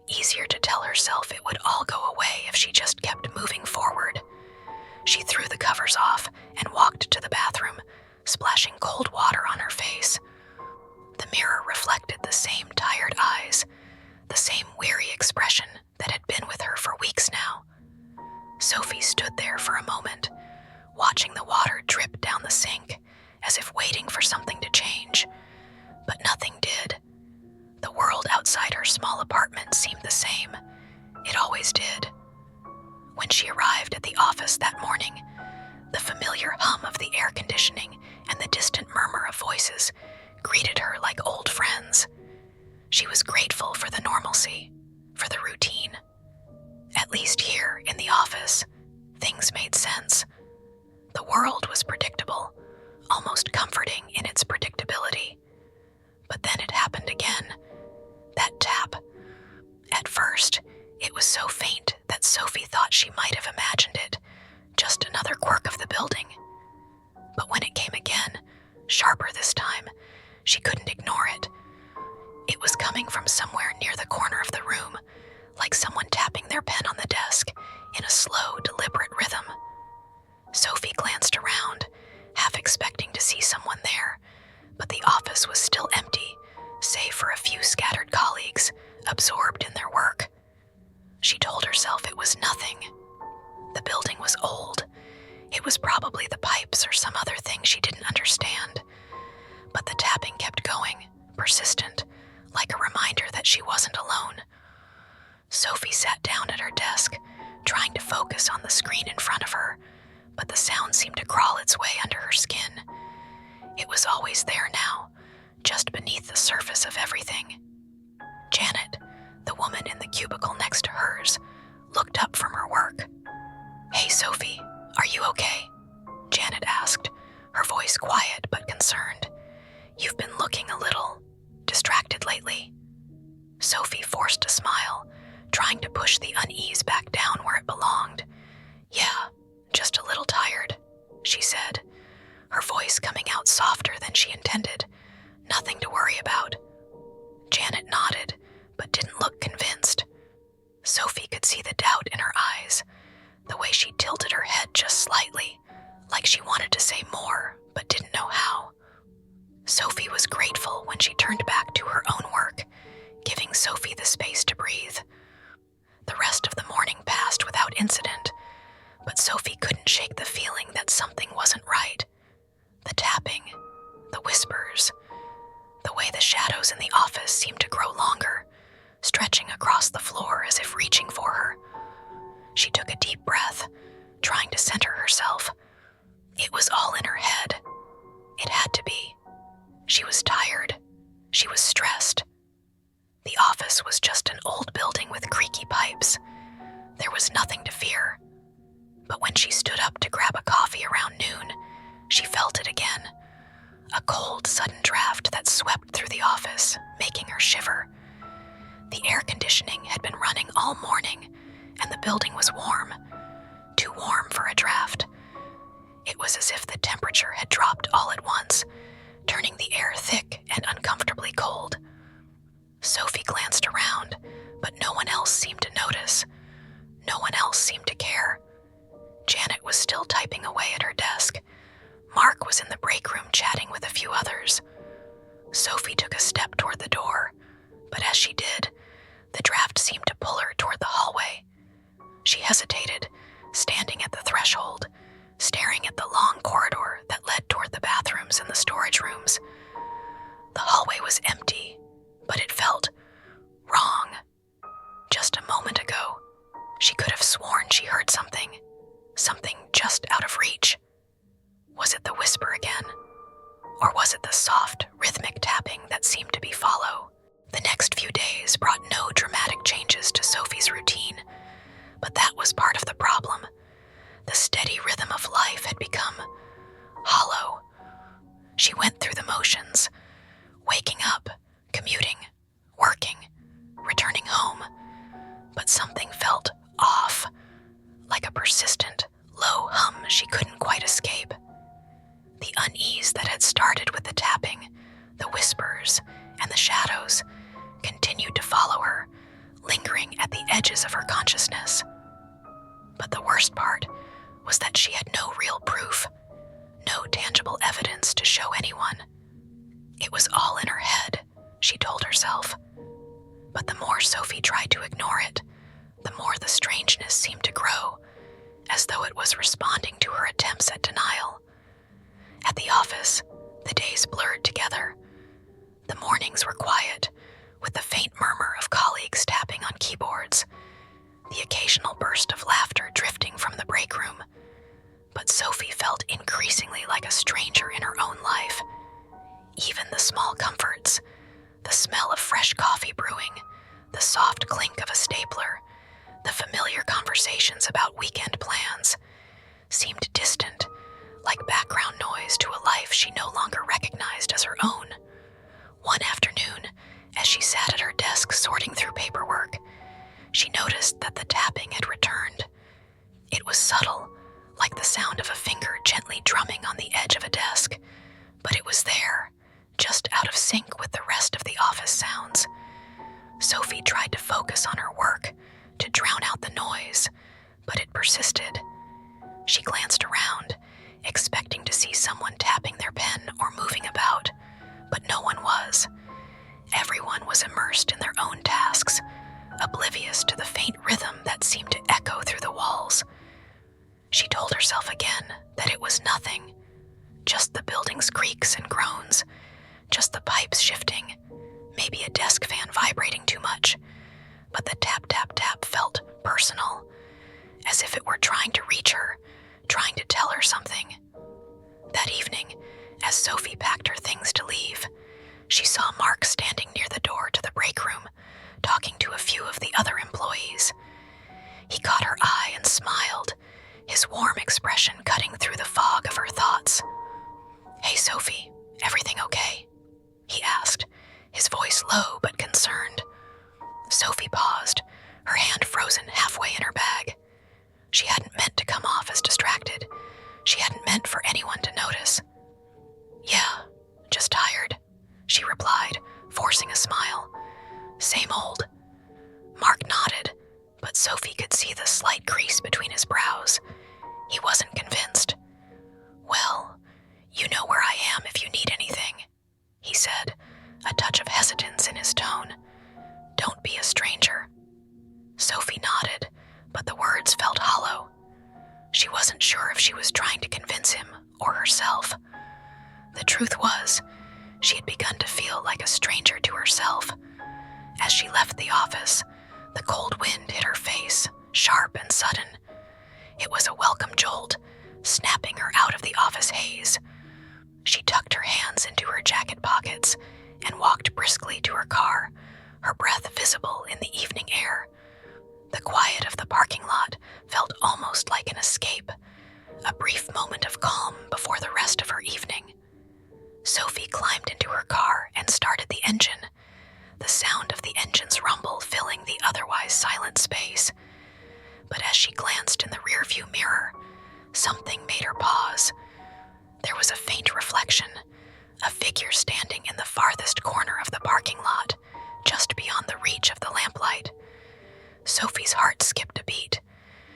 easier to tell herself it would all go away if she just kept moving forward. She threw the covers off and walked to the bathroom, splashing cold water on her face. The mirror reflected the same tired eyes, the same weary expression that had been with her for weeks now. Sophie stood there for a moment, watching the water drip down the sink, as if waiting for something to change. But nothing did. The world outside her small apartment seemed the same. It always did. When she arrived at the office that morning, the familiar hum of the air conditioning and the distant murmur of voices greeted her like old friends. She was grateful for the normalcy, for the routine. At least here in the office, things made sense. The world was predictable, almost comforting in its predictability. But then it happened again. That tap. At first, it was so faint that Sophie thought she might have imagined it, just another quirk of the building. But when it came again, sharper this time, she couldn't ignore it. It was coming from somewhere near the corner of the room, like someone tapping their pen on the desk in a slow, deliberate rhythm. Sophie glanced around, half expecting to see someone there, but the office was still empty, save for a few scattered colleagues, absorbed in their work. She told herself it was nothing. The building was old. It was probably the pipes or some other thing she didn't understand. But the tapping kept going, persistent, like a reminder that she wasn't alone. Sophie sat down at her desk, trying to focus on the screen in front of her, but the sound seemed to crawl its way under her skin. It was always there now, just beneath the surface of everything. Janet, the woman in the cubicle next to hers, looked up from her work. "Hey, Sophie, are you okay?" Janet asked, her voice quiet but concerned. "You've been looking a little distracted lately." Sophie forced a smile, trying to push the unease back down where it belonged. "Yeah, just a little tired," she said, her voice coming out softer than she intended. "Nothing to worry about." Janet nodded, but didn't look convinced. Sophie could see the doubt in her eyes, the way she tilted her head just slightly, like she wanted to say more, but didn't know how. Sophie was grateful when she turned back to her own work, giving Sophie the space to breathe. The rest of the morning passed without incident, but Sophie couldn't shake the feeling that something wasn't right. The tapping, the whispers, the way the shadows in the office seemed to grow longer, stretching across the floor as if reaching for her. She took a deep breath, trying to center herself. It was all in her head. It had to be. She was tired. She was stressed. The office was just an old building with creaky pipes. There was nothing to fear. But when she stood up to grab a coffee around noon, She felt it again. A cold, sudden draft that swept through the office, making her shiver. The air conditioning had been running all morning, and the building was warm. Too warm for a draft. It was as if the temperature had dropped all at once, turning the air thick and uncomfortably cold. Sophie glanced around, but no one else seemed to notice. No one else seemed to care. Janet was still typing away at her desk. Mark was in the break room chatting with a few others. Sophie took a step toward the door, but as she did, the draft seemed to pull her toward the hallway. She hesitated, standing at the threshold, staring at the long corridor that led toward the bathrooms and the storage rooms. The hallway was empty, but it felt wrong. Just a moment ago, she could have sworn she heard something just out of reach. Was it the whisper again? Or was it the soft, rhythmic tapping that seemed to be follow? The next few days brought no dramatic changes to Sophie's routine, but that was part of the problem. The steady rhythm of life had become hollow. She went through the motions, waking up, commuting, working, returning home, but something felt off, like a persistent, low hum she couldn't quite escape. The unease that had started with the tapping, the whispers, and the shadows continued to follow her, lingering at the edges of her consciousness. But the worst part was that she had no real proof, no tangible evidence to show anyone. It was all in her head, she told herself. But the more Sophie tried to ignore it, the more the strangeness seemed to grow, as though it was responding to her attempts at denial. At the office, the days blurred together. The mornings were quiet, with the faint murmur of colleagues tapping on keyboards, the occasional burst of laughter drifting from the break room. But Sophie felt increasingly like a stranger in her own life. Even the small comforts, the smell of fresh coffee brewing, the soft clink of a stapler, the familiar conversations about weekend plans, seemed distant, like background noise to a life she no longer recognized as her own. One afternoon, as she sat at her desk sorting through paperwork, she noticed that the tapping had returned. It was subtle, like the sound of a finger gently drumming on the edge of a desk, but it was there, just out of sync with the rest of the office sounds. Sophie tried to focus on her work, to drown out the noise, but it persisted. She glanced around, expecting to see someone tapping their pen or moving about, but no one was. Everyone was immersed in their own tasks, oblivious to the faint rhythm that seemed to echo through the walls. She told herself again that it was nothing, just the building's creaks and groans, just the pipes shifting, maybe a desk fan vibrating too much, but the tap, tap, tap felt personal, as if it were trying to reach her, trying to tell her something. That evening, as Sophie packed her things to leave, she saw Mark standing near the door to the break room, talking to a few of the other employees. He caught her eye and smiled, his warm expression cutting through the fog of her thoughts. "Hey, Sophie, everything okay?" he asked, his voice low but concerned. Sophie paused, her hand frozen halfway in her bag. She hadn't meant to come off as distracted. She hadn't meant for anyone to notice. "Yeah, just tired," she replied, forcing a smile. "Same old." Mark nodded, but Sophie could see the slight crease between his brows. He wasn't convinced. "Well, you know where I am if you need anything," he said, a touch of hesitance in his tone. "Don't be a stranger." Sophie nodded, but the words felt hollow. She wasn't sure if she was trying to convince him or herself. The truth was, she had begun to feel like a stranger to herself. As she left the office, the cold wind hit her face, sharp and sudden. It was a welcome jolt, snapping her out of the office haze. She tucked her hands into her jacket pockets and walked briskly to her car, her breath visible in the evening air. The quiet of the parking lot felt almost like an escape, a brief moment of calm before the rest of her evening. Sophie climbed into her car and started the engine, the sound of the engine's rumble filling the otherwise silent space. But as she glanced in the rearview mirror, something made her pause. There was a faint reflection, a figure standing in the farthest corner of the parking lot, just beyond the reach of the lamplight. Sophie's heart skipped a beat.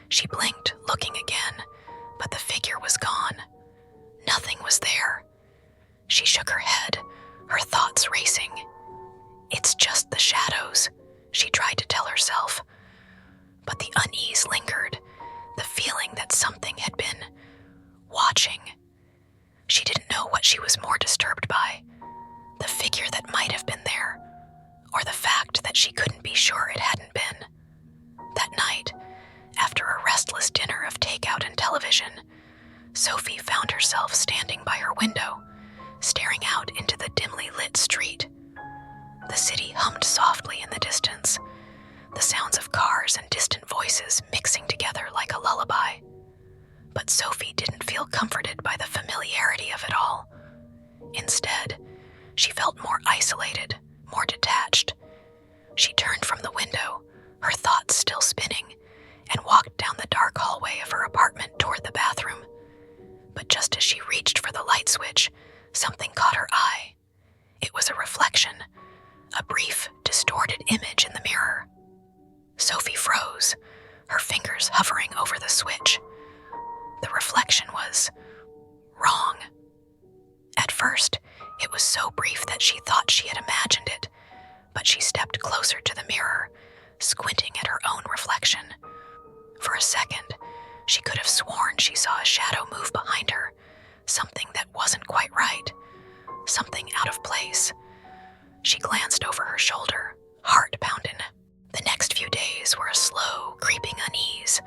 She blinked, looking again, but the figure was gone. Nothing was there. She shook her head, her thoughts racing. It's just the shadows, she tried to tell herself. But the unease lingered, the feeling that something had been watching. She didn't know what she was more disturbed by, the figure that might have been there, or the fact that she couldn't be sure it hadn't been. That night, after a restless dinner of takeout and television, Sophie found herself standing by her window, staring out into the dimly lit street. The city hummed softly in the distance, the sounds of cars and distant voices mixing together like a lullaby. But Sophie didn't feel comforted by the familiarity of it all. Instead, she felt more isolated, more detached. She turned from the window, her thoughts still spinning, and walked down the dark hallway of her apartment toward the bathroom. But just as she reached for the light switch, something caught her eye. It was a reflection, a brief, distorted image in the mirror. Sophie froze, her fingers hovering over the switch. The reflection was wrong. At first, it was so brief that she thought she had imagined it, but she stepped closer to the mirror, squinting at her own reflection. For a second, she could have sworn she saw a shadow move behind her, something that wasn't quite right, something out of place. She glanced over her shoulder, heart pounding. The next few days were a slow, creeping unease,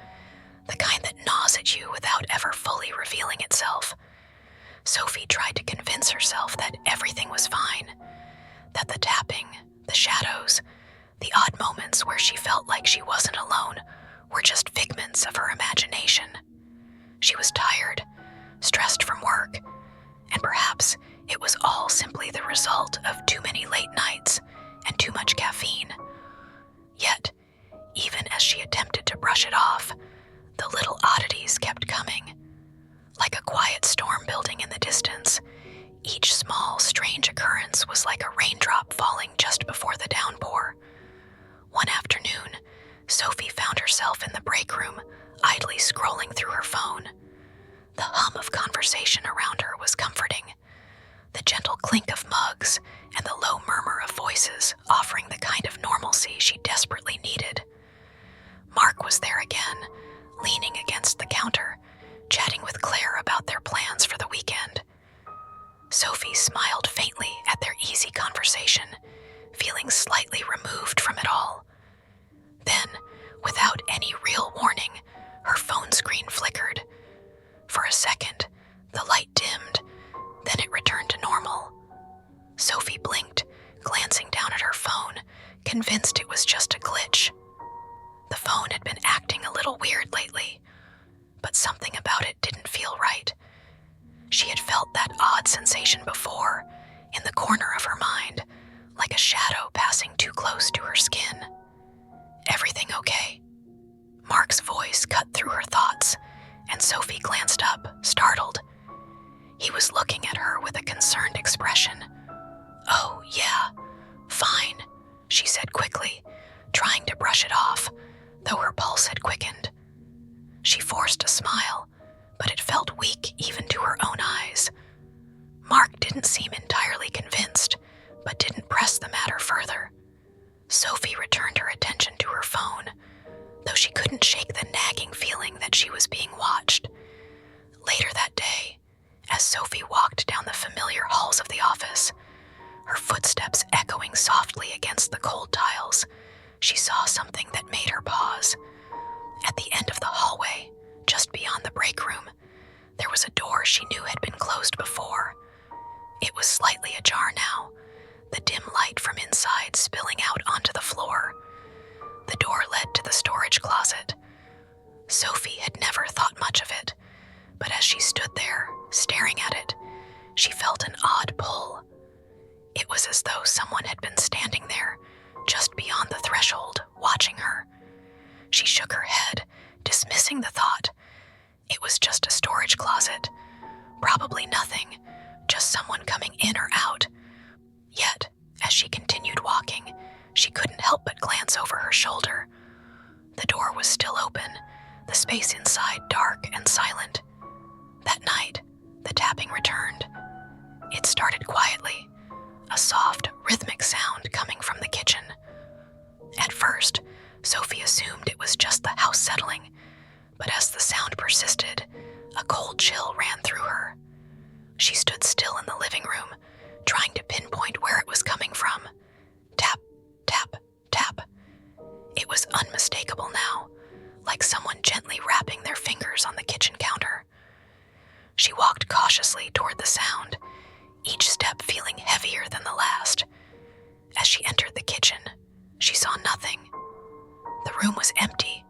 the kind that gnaws at you without ever fully revealing itself. Sophie tried to convince herself that everything was fine, that the tapping, the shadows, the odd moments where she felt like she wasn't alone were just figments of her imagination. She was tired, stressed from work, and perhaps it was all simply the result of too many late nights and too much caffeine. Yet, even as she attempted to brush it off, the little oddities kept coming. Like a quiet storm building in the distance, each small, strange occurrence was like a raindrop falling just before the downpour. One afternoon, Sophie found herself in the break room, idly scrolling through her phone. The hum of conversation around her was comforting, the gentle clink of mugs and the low murmur of voices offering the kind of normalcy she desperately needed. Mark was there again, leaning against the counter, chatting with Claire about their plans for the weekend. Sophie smiled faintly at their easy conversation, feeling slightly removed from it all. Then, without any real warning, her phone screen flickered. For a second, the light dimmed, then it returned to normal. Sophie blinked, glancing down at her phone, convinced it was just a glitch. The phone had been acting a little weird lately, but something about it didn't feel right. She had felt that odd sensation before, in the corner of her mind, like a shadow passing too close to her skin. Everything okay? Mark's voice cut through her thoughts, and Sophie glanced up, startled. He was looking at her with a concerned expression. "Oh, yeah, fine," she said quickly, trying to brush it off, though her pulse had quickened. She forced a smile, but it felt weak even to her own eyes. Mark didn't seem entirely convinced, but didn't press the matter further. Sophie returned her attention to her phone, though she couldn't shake the nagging feeling that she was being watched. Later that day, as Sophie walked down the familiar halls of the office, her footsteps echoing softly against the cold tiles, she saw something that made her pause. At the end of the hallway, just beyond the break room, there was a door she knew had been closed before. It was slightly ajar now, the dim light from inside spilling out onto the floor. The door led to the storage closet. Sophie had never thought much of it, But as she stood there, staring at it, she felt an odd pull. It was as though someone had been standing there, just beyond the threshold, watching her. She shook her head, dismissing the thought. It was just a storage closet. Probably nothing, just someone coming in or out. Yet, as she continued walking, she couldn't help but glance over her shoulder. The door was still open, the space inside dark and silent. That night, the tapping returned. It started quietly, a soft, rhythmic sound coming from the kitchen. At first, Sophie assumed it was just the house settling, but as the sound persisted, a cold chill ran through her. She stood still in the living room, trying to pinpoint where it was coming from. Tap, tap, tap. It was unmistakable now, like someone gently rapping their fingers on the kitchen counter. She walked cautiously toward the sound, each step feeling heavier than the last. As she entered the kitchen, she saw nothing. The room was empty,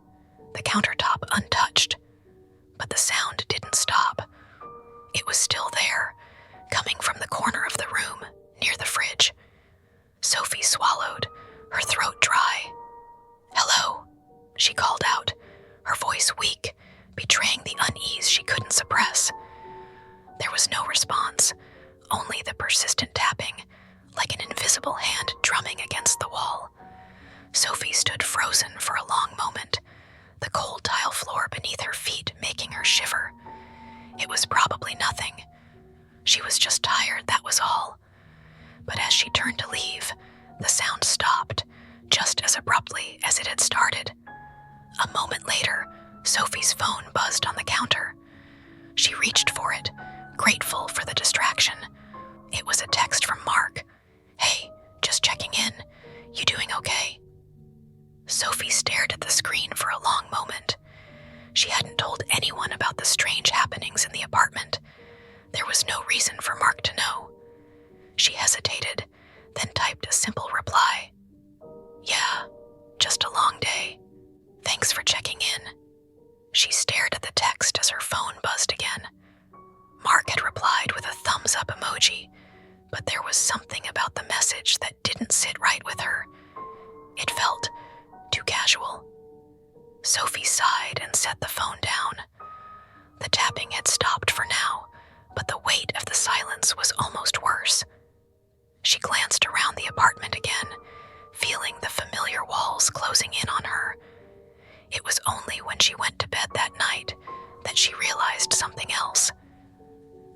the countertop untouched, but the sound didn't stop. It was still there, coming from the corner of the room, near the fridge. Sophie swallowed, her throat dry. "Hello," she called out, her voice weak, betraying the unease she couldn't suppress. There was no response, only the persistent tapping, like an invisible hand drumming against the wall. Sophie stood frozen for a long moment, the cold tile floor beneath her feet making her shiver. It was probably nothing. She was just tired, that was all. But as she turned to leave, the sound stopped, just as abruptly as it had started. A moment later, Sophie's phone buzzed on the counter. She reached for it, grateful for the distraction. It was a text from Mark. "Hey, just checking in. You doing okay?" Sophie stared at the screen for a long moment. She hadn't told anyone about the strange happenings in the apartment. There was no reason for Mark to know. She hesitated, then typed a simple reply. "Yeah, just a long day. Thanks for checking in." She stared at the text as her phone buzzed again. Mark had replied with a thumbs-up emoji, but there was something about the message that didn't sit right with her. It felt too casual. Sophie sighed and set the phone down. The tapping had stopped for now, but the weight of the silence was almost worse. She glanced around the apartment again, feeling the familiar walls closing in on her. It was only when she went to bed that night that she realized something else.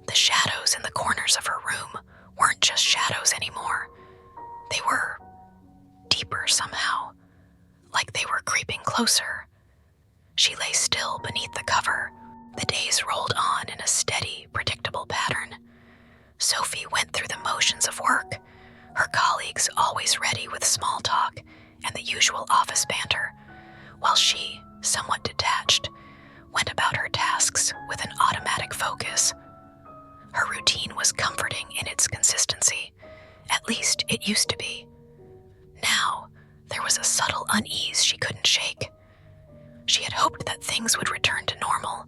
The shadows in the corners of her room weren't just shadows anymore. They were deeper somehow, like they were creeping closer. She lay still beneath the cover. The days rolled on in a steady, predictable pattern. Sophie went through the motions of work, her colleagues always ready with small talk and the usual office banter, while she, somewhat detached, went about her tasks with an automatic focus. Her routine was comforting in its consistency. At least it used to be. Now, there was a subtle unease she couldn't shake. She had hoped that things would return to normal,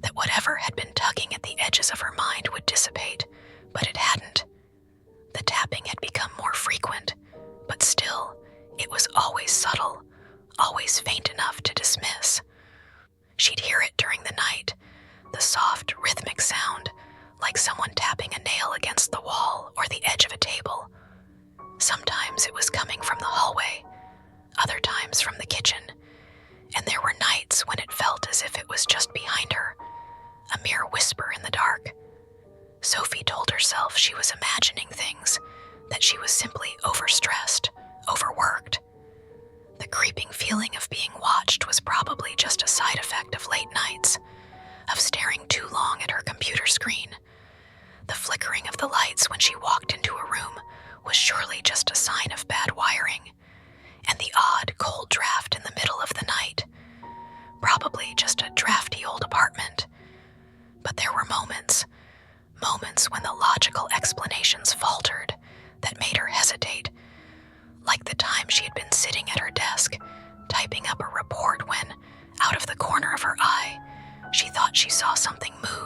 that whatever had been tugging at the edges of her mind would dissipate, but it hadn't. The tapping had become more frequent, but still, it was always subtle, always faint enough to dismiss. She'd hear it during the night, the soft, rhythmic sound, like someone tapping a nail against the wall or the edge of a table. Sometimes it was coming from the hallway, other times from the kitchen, and there were nights when it felt as if it was just behind her, a mere whisper in the dark. Sophie told herself she was imagining things, that she was simply overstressed, overworked. The creeping feeling of being watched was probably just a side effect of late nights, of staring too long at her computer screen. The flickering of the lights when she walked into a room was surely just a sign of bad wiring, and the odd, cold draft in the middle of the night, probably just a drafty old apartment. But there were moments when the logical explanations faltered, that made her hesitate, like the time she had been sitting at her desk, typing up a report when, out of the corner of her eye, she thought she saw something move.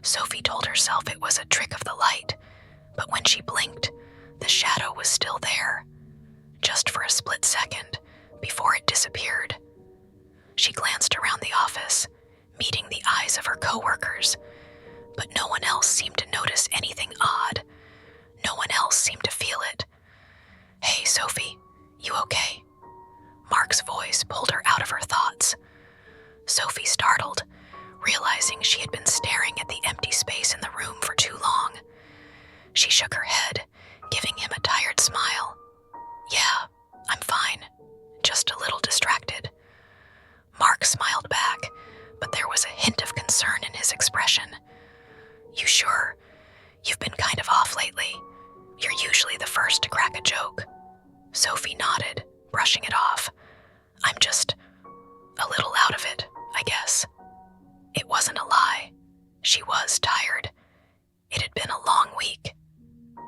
Sophie told herself it was a trick of the light, but when she blinked, the shadow was still there, just for a split second before it disappeared. She glanced around the office, meeting the eyes of her coworkers, but no one else seemed to notice anything odd. No one else seemed to feel it. "Hey, Sophie, you okay?" Mark's voice pulled her out of her thoughts. Sophie startled, realizing she had been staring at the empty space in the room for too long. She shook her head, giving him a tired smile. "Yeah, I'm fine. Just a little distracted." Mark smiled back, but there was a hint of concern in his expression. "You sure? You've been kind of off lately. You're usually the first to crack a joke." Sophie nodded, brushing it off. "I'm just a little out of it, I guess." It wasn't a lie. She was tired. It had been a long week.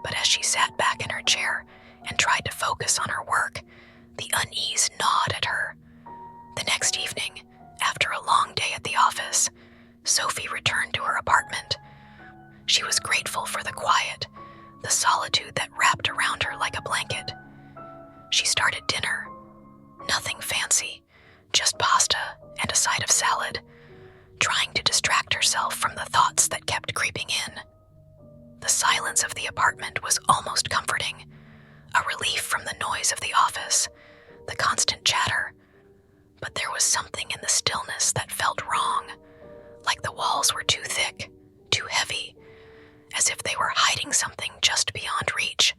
But as she sat back in her chair and tried to focus on her work, the unease gnawed at her. The next evening, after a long day at the office, Sophie returned to her apartment. She was grateful for the quiet, the solitude that wrapped around her like a blanket. She started dinner. Nothing fancy, just pasta and a side of salad, trying to distract herself from the thoughts that kept creeping in. The silence of the apartment was almost comforting, a relief from the noise of the office, the constant chatter. But there was something in the stillness that felt wrong, like the walls were too thick, too heavy, as if they were hiding something just beyond reach.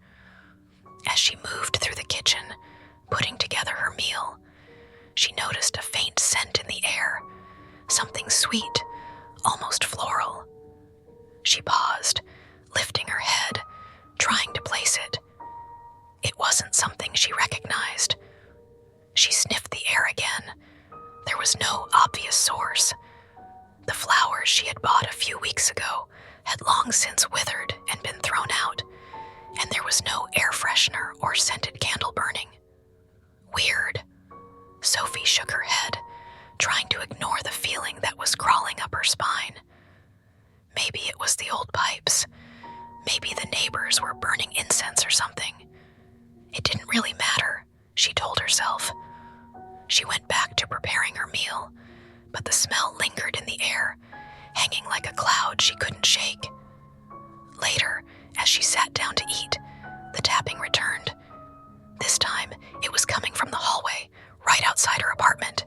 As she moved through the kitchen, putting together her meal, she noticed a faint scent in the air, something sweet, almost floral. She paused, lifting her head, trying to place it. It wasn't something she recognized. She sniffed the air again. There was no obvious source. The flowers she had bought a few weeks ago had long since withered and been thrown out, and there was no air freshener or scented candle burning. Weird. Sophie shook her head, trying to ignore the feeling that was crawling up her spine. Maybe it was the old pipes. Maybe the neighbors were burning incense or something. It didn't really matter, she told herself. She went back to preparing her meal, but the smell lingered in the air, hanging like a cloud she couldn't shake. Later, as she sat down to eat, the tapping returned. This time, it was coming from the hallway, right outside her apartment.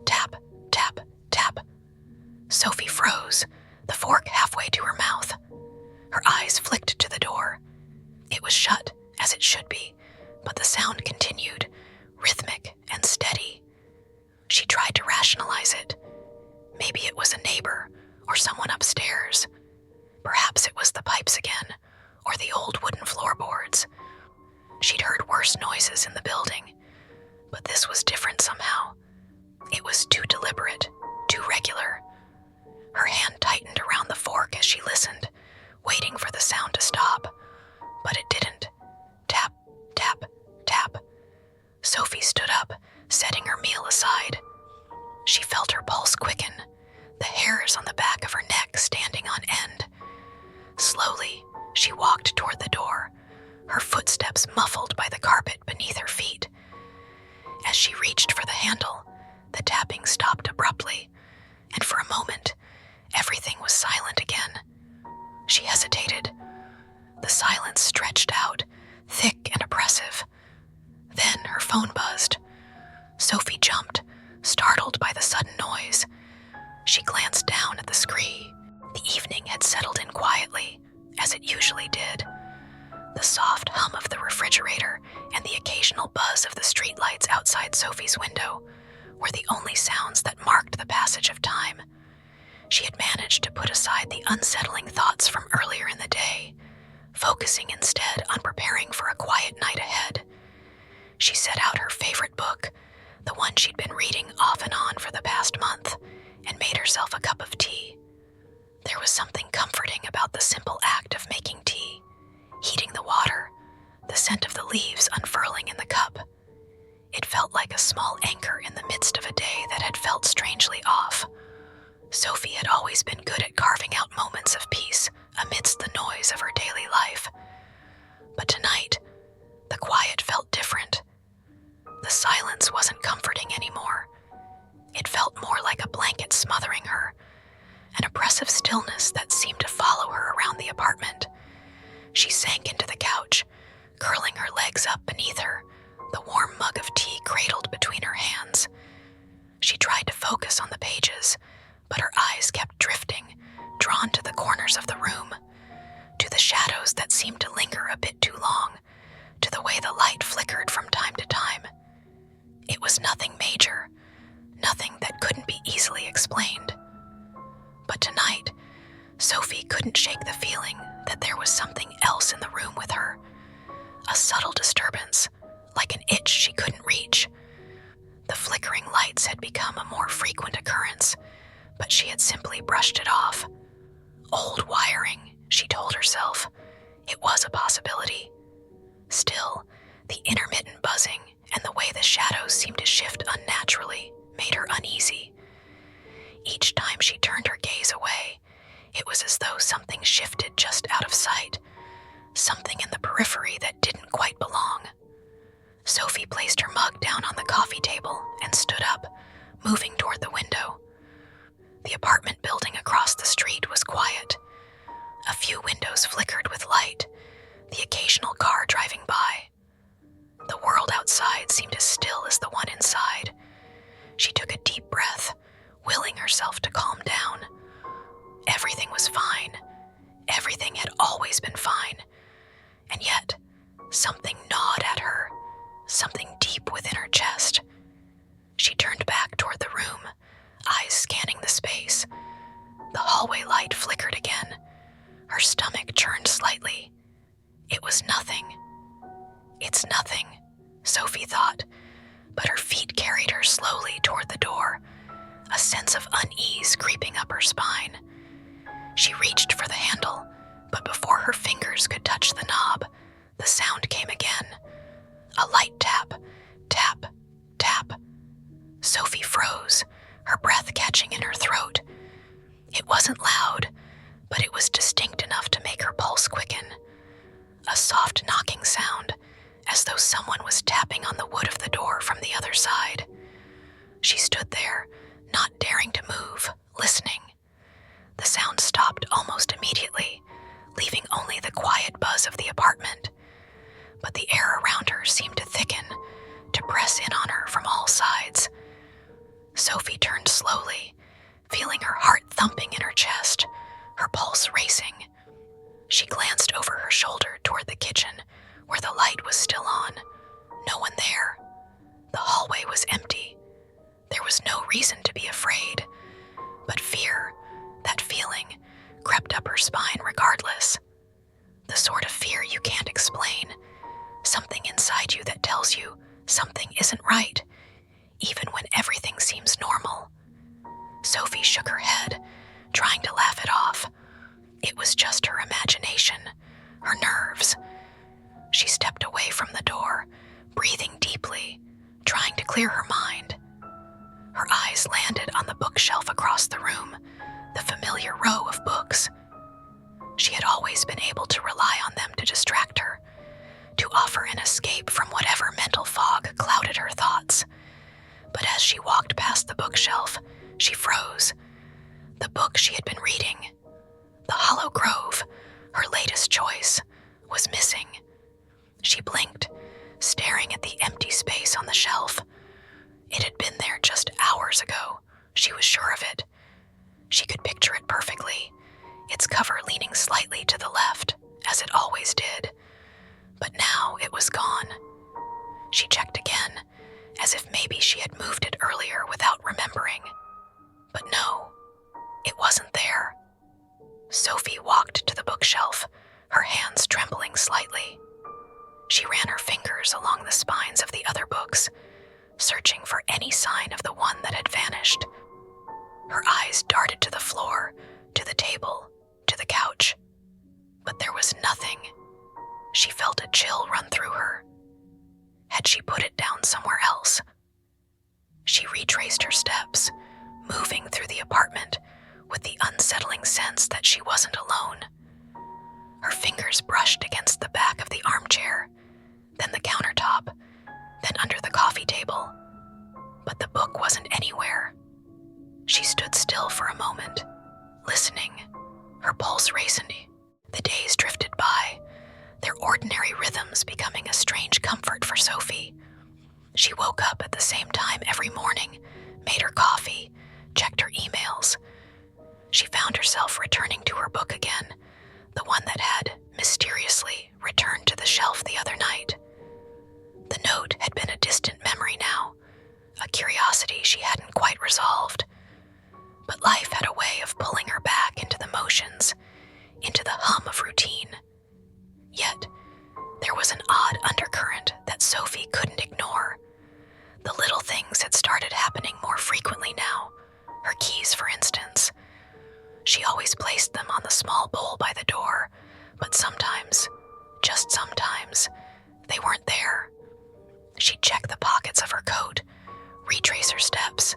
Tap, tap, tap. Sophie froze, the fork halfway to her mouth. Her eyes flicked to the door. It was shut, as it should be, but the sound continued, rhythmic and steady. She tried to rationalize it. Maybe it was a neighbor or someone upstairs. Perhaps it was the pipes again, or the old wooden floorboards. She'd heard worse noises in the building, but this was different somehow. It was too deliberate, too regular. Her hand tightened around the fork as she listened, waiting for the sound to stop, but it didn't. Tap, tap, tap. Sophie stood up, setting her meal aside. She felt her pulse quicken, the hairs on the back of her neck standing on end. Slowly, she walked toward the door, her footsteps muffled by the carpet beneath her feet. As she reached for the handle, the tapping stopped abruptly, and for a moment, everything was silent again. She hesitated. The silence stretched out, thick and oppressive. Then her phone buzzed. Sophie jumped, startled by the sudden noise. She glanced down at the screen. The evening had settled in quietly, as it usually did. The soft hum of the refrigerator and the occasional buzz of the streetlights outside Sophie's window were the only sounds that marked the passage of time. She had managed to put aside the unsettling thoughts from earlier in the day, focusing instead on preparing for a quiet night ahead. She set out her favorite book, the one she'd been reading off and on for the past month, and made herself a cup of tea. There was something comforting about the simple act of making tea, heating the water, the scent of the leaves unfurling in the cup. It felt like a small anchor in the midst of a day that had felt strangely off. Sophie had always been good at carving out moments of peace. noise of her daily life. But tonight, the quiet felt different. The silence wasn't comforting anymore. It felt more like a blanket smothering her, an oppressive stillness that seemed to follow her around the apartment. She sank into the couch, curling her legs up beneath her, the warm mug of tea cradled between her hands. She tried to focus on the pages, but her eyes kept drifting, drawn to the corners of the room, to the shadows that seemed to linger a bit too long, to the way the light flickered from time to time. It was nothing major, nothing that couldn't be easily explained. But tonight, Sophie couldn't shake the feeling that there was something else in the room with her, a subtle disturbance, like an itch she couldn't reach. The flickering lights had become a more frequent occurrence, but she had simply brushed it off. Old wiring, she told herself. It was a possibility. Still, the intermittent buzzing and the way the shadows seemed to shift unnaturally made her uneasy. Each time she turned her gaze away, it was as though something shifted just out of sight, something in the periphery that didn't quite belong. Sophie placed her mug down on the coffee table and stood up, moving toward the window. The apartment building across the street was quiet. A few windows flickered with light, the occasional car driving by. The world outside seemed as still as the one inside. She took a deep breath, willing herself to calm down. Everything was fine. Everything had always been fine. And yet, something gnawed at her, something deep within her chest. She turned back toward the room, eyes scanning the space. The hallway light flickered again. Her stomach churned slightly. It was nothing. It's nothing, Sophie thought, but her feet carried her slowly toward the door, a sense of unease creeping up her spine. She reached for the handle, but before her fingers could touch the knob, the sound came again. A light tap, tap, tap. Sophie froze, her breath catching in her throat. It wasn't loud, but it was distinct enough to make her pulse quicken. A soft knocking sound, as though someone was tapping on the wood of the door from the other side. She stood there, not daring to move, listening. The sound stopped almost immediately, leaving only the quiet buzz of the apartment. But the air around her seemed to thicken, to press in on her from all sides. Sophie turned slowly, feeling her heart thumping in her chest, her pulse racing. She glanced over her shoulder toward the kitchen, where the light was still on. No one there. The hallway was empty. There was no reason to be afraid. But fear, that feeling, crept up her spine regardless. The sort of fear you can't explain. Something inside you that tells you something isn't right, even when everything seems normal. Sophie shook her head, trying to laugh it off. It was just her imagination, her nerves. She stepped away from the door, breathing deeply, trying to clear her mind. Her eyes landed on the bookshelf across the room, the familiar row of books. She had always been able to rely on them to distract her, to offer an escape from whatever mental fog clouded her thoughts. But as she walked past the bookshelf, she froze. The book she had been reading, The Hollow Grove, her latest choice, was missing. She blinked, staring at the empty space on the shelf. It had been there just hours ago. She was sure of it. She could picture it perfectly, its cover leaning slightly to the left, as it always did. But now it was gone. She checked again, as if maybe she had moved it earlier without remembering. But no, it wasn't there. Sophie walked to the bookshelf, her hands trembling slightly. She ran her fingers along the spines of the other books, searching for any sign of the one that had vanished. Her eyes darted to the floor, to the table, to the couch. But there was nothing. She felt a chill run through her. Had she put it down somewhere else? She retraced her steps, moving through the apartment with the unsettling sense that she wasn't alone. Her fingers brushed against the back of the armchair, then the countertop, then under the coffee table. But the book wasn't anywhere. She stood still for a moment, listening, her pulse racing. The days drifted by, their ordinary rhythms becoming a strange comfort for Sophie. She woke up at the same time every morning, made her coffee, checked her emails. She found herself returning to her book again, the one that had mysteriously returned to the shelf the other night. The note had been a distant memory now, a curiosity she hadn't quite resolved. But life had a way of pulling her back into the motions, into the hum of routine. Yet, there was an odd undercurrent that Sophie couldn't ignore. The little things had started happening more frequently now, her keys, for instance. She always placed them on the small bowl by the door, but sometimes, just sometimes, they weren't there. She'd check the pockets of her coat, retrace her steps,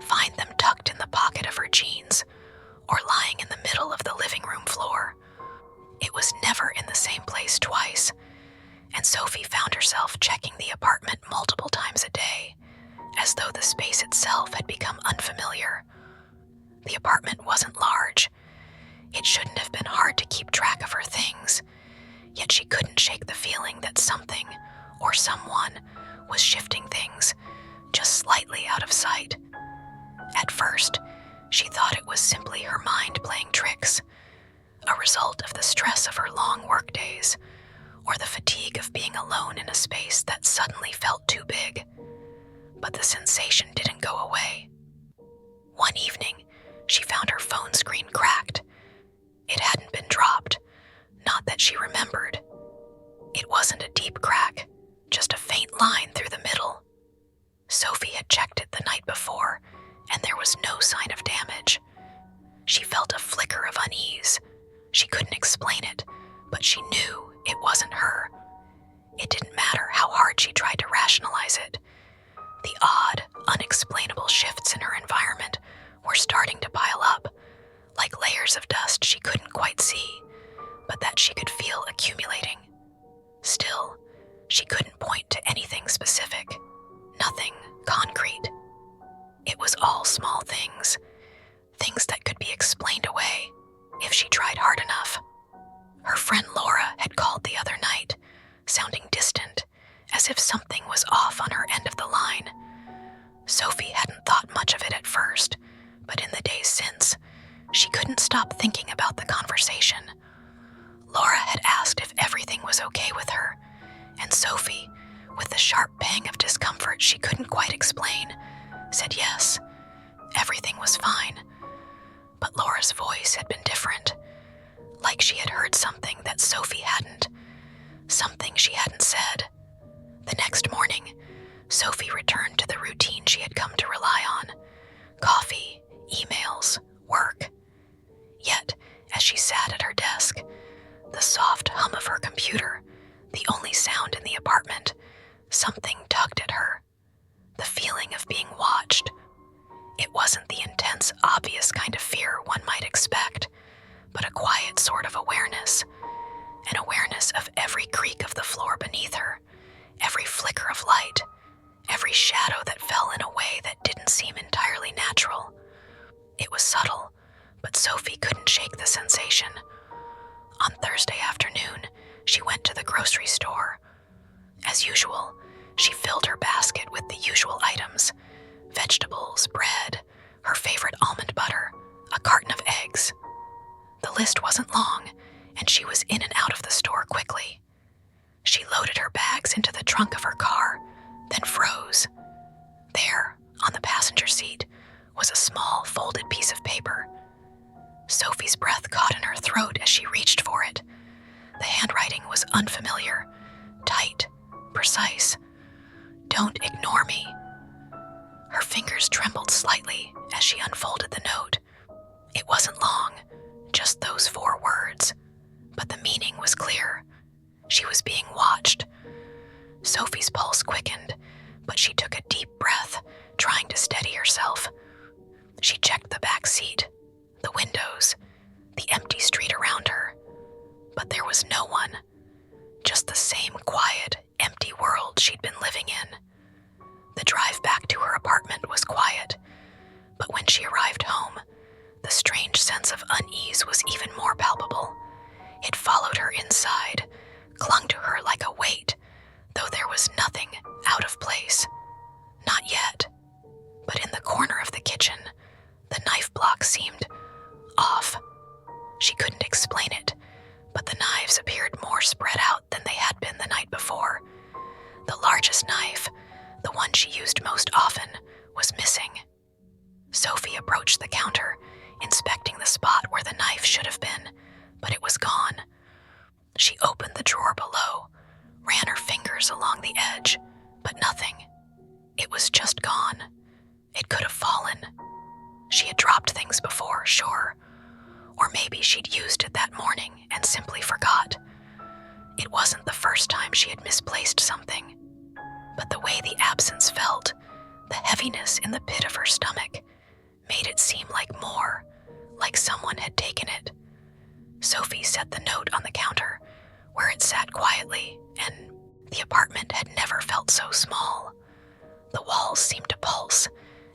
find them tucked in the pocket of her jeans, or lying in the middle of the living room floor. It was never in the same place twice, and Sophie found herself checking the apartment multiple times a day, as though the space itself had become unfamiliar. The apartment wasn't large. It shouldn't have been hard to keep track of her things, yet she couldn't shake the feeling that something, or someone, was shifting things, just slightly out of sight. At first, she thought it was simply her mind playing tricks, a result of the stress of her long workdays, or the fatigue of being alone in a space that suddenly felt too big. But the sensation didn't go away. One evening, she found her phone screen cracked. It hadn't been dropped, not that she remembered. It wasn't a deep crack, just a faint line through the middle. Sophie had checked it the night before, and there was no sign of damage. She felt a flicker of unease. She couldn't explain it, but she knew it wasn't her. It didn't matter how hard she tried to rationalize it. The odd, unexplainable shifts in her environment were starting to pile up, like layers of dust she couldn't quite see, but that she could feel accumulating. Still, she couldn't point to anything specific, nothing concrete. It was all small things, things that could be explained away if she tried hard enough. Her friend Laura had called the other night, sounding distant, as if something was off on her end of the line. Sophie hadn't thought much of it at first, but in the days since, she couldn't stop thinking about the conversation. Laura had asked if everything was okay with her, and Sophie, with the sharp pang of discomfort she couldn't quite explain, said yes, everything was fine. But Laura's voice had been different, like she had heard something that Sophie hadn't, something she hadn't said. The next morning, Sophie returned to the routine she had come to rely on: coffee, emails, work. Yet, as she sat at her desk, the soft hum of her computer, the only sound in the apartment, something tugged at her. The feeling of being watched. It wasn't the intense, obvious kind of fear one might expect, but a quiet sort of awareness, an awareness of every creak of the floor beneath her, every flicker of light, every shadow that fell in a way that didn't seem entirely natural. It was subtle, but Sophie couldn't shake the sensation. On Thursday afternoon, she went to the grocery store. As usual, she filled her basket with the usual items: vegetables, bread, her favorite almond butter, a carton of eggs. The list wasn't long, and she was in and out of the store quickly. She loaded her bags into the trunk of her car, then froze. There, on the passenger seat, was a small folded piece of paper. Sophie's breath caught in her throat as she reached for it. The handwriting was unfamiliar, tight, precise. "Don't ignore me." Her fingers trembled slightly as she unfolded the note. It wasn't long, just those 4 words, but the meaning was clear. She was being watched. Sophie's pulse quickened, but she took a deep breath, trying to steady herself. She checked the back seat, the windows, the empty street around her, but there was no one. Just the same quiet, empty world she'd been living in. The drive back to her apartment was quiet, but when she arrived home, the strange sense of unease was even more palpable. It followed her inside, clung to her like a weight, though there was nothing out of place. Not yet. But in the corner of the kitchen, the knife block seemed off. She couldn't explain it, but the knives appeared more spread out than they had been the night before. The largest knife, the one she used most often, was missing. Sophie approached the counter, inspecting the spot where the knife should have been, but it was gone. She opened the drawer below, ran her fingers along the edge, but nothing. It was just gone. It could have fallen. She had dropped things before, sure. Or maybe she'd used it that morning and simply forgot. It wasn't the first time she had misplaced something. But the way the absence felt, the heaviness in the pit of her stomach, made it seem like more, like someone had taken it. Sophie set the note on the counter, where it sat quietly, and the apartment had never felt so small. The walls seemed to pulse,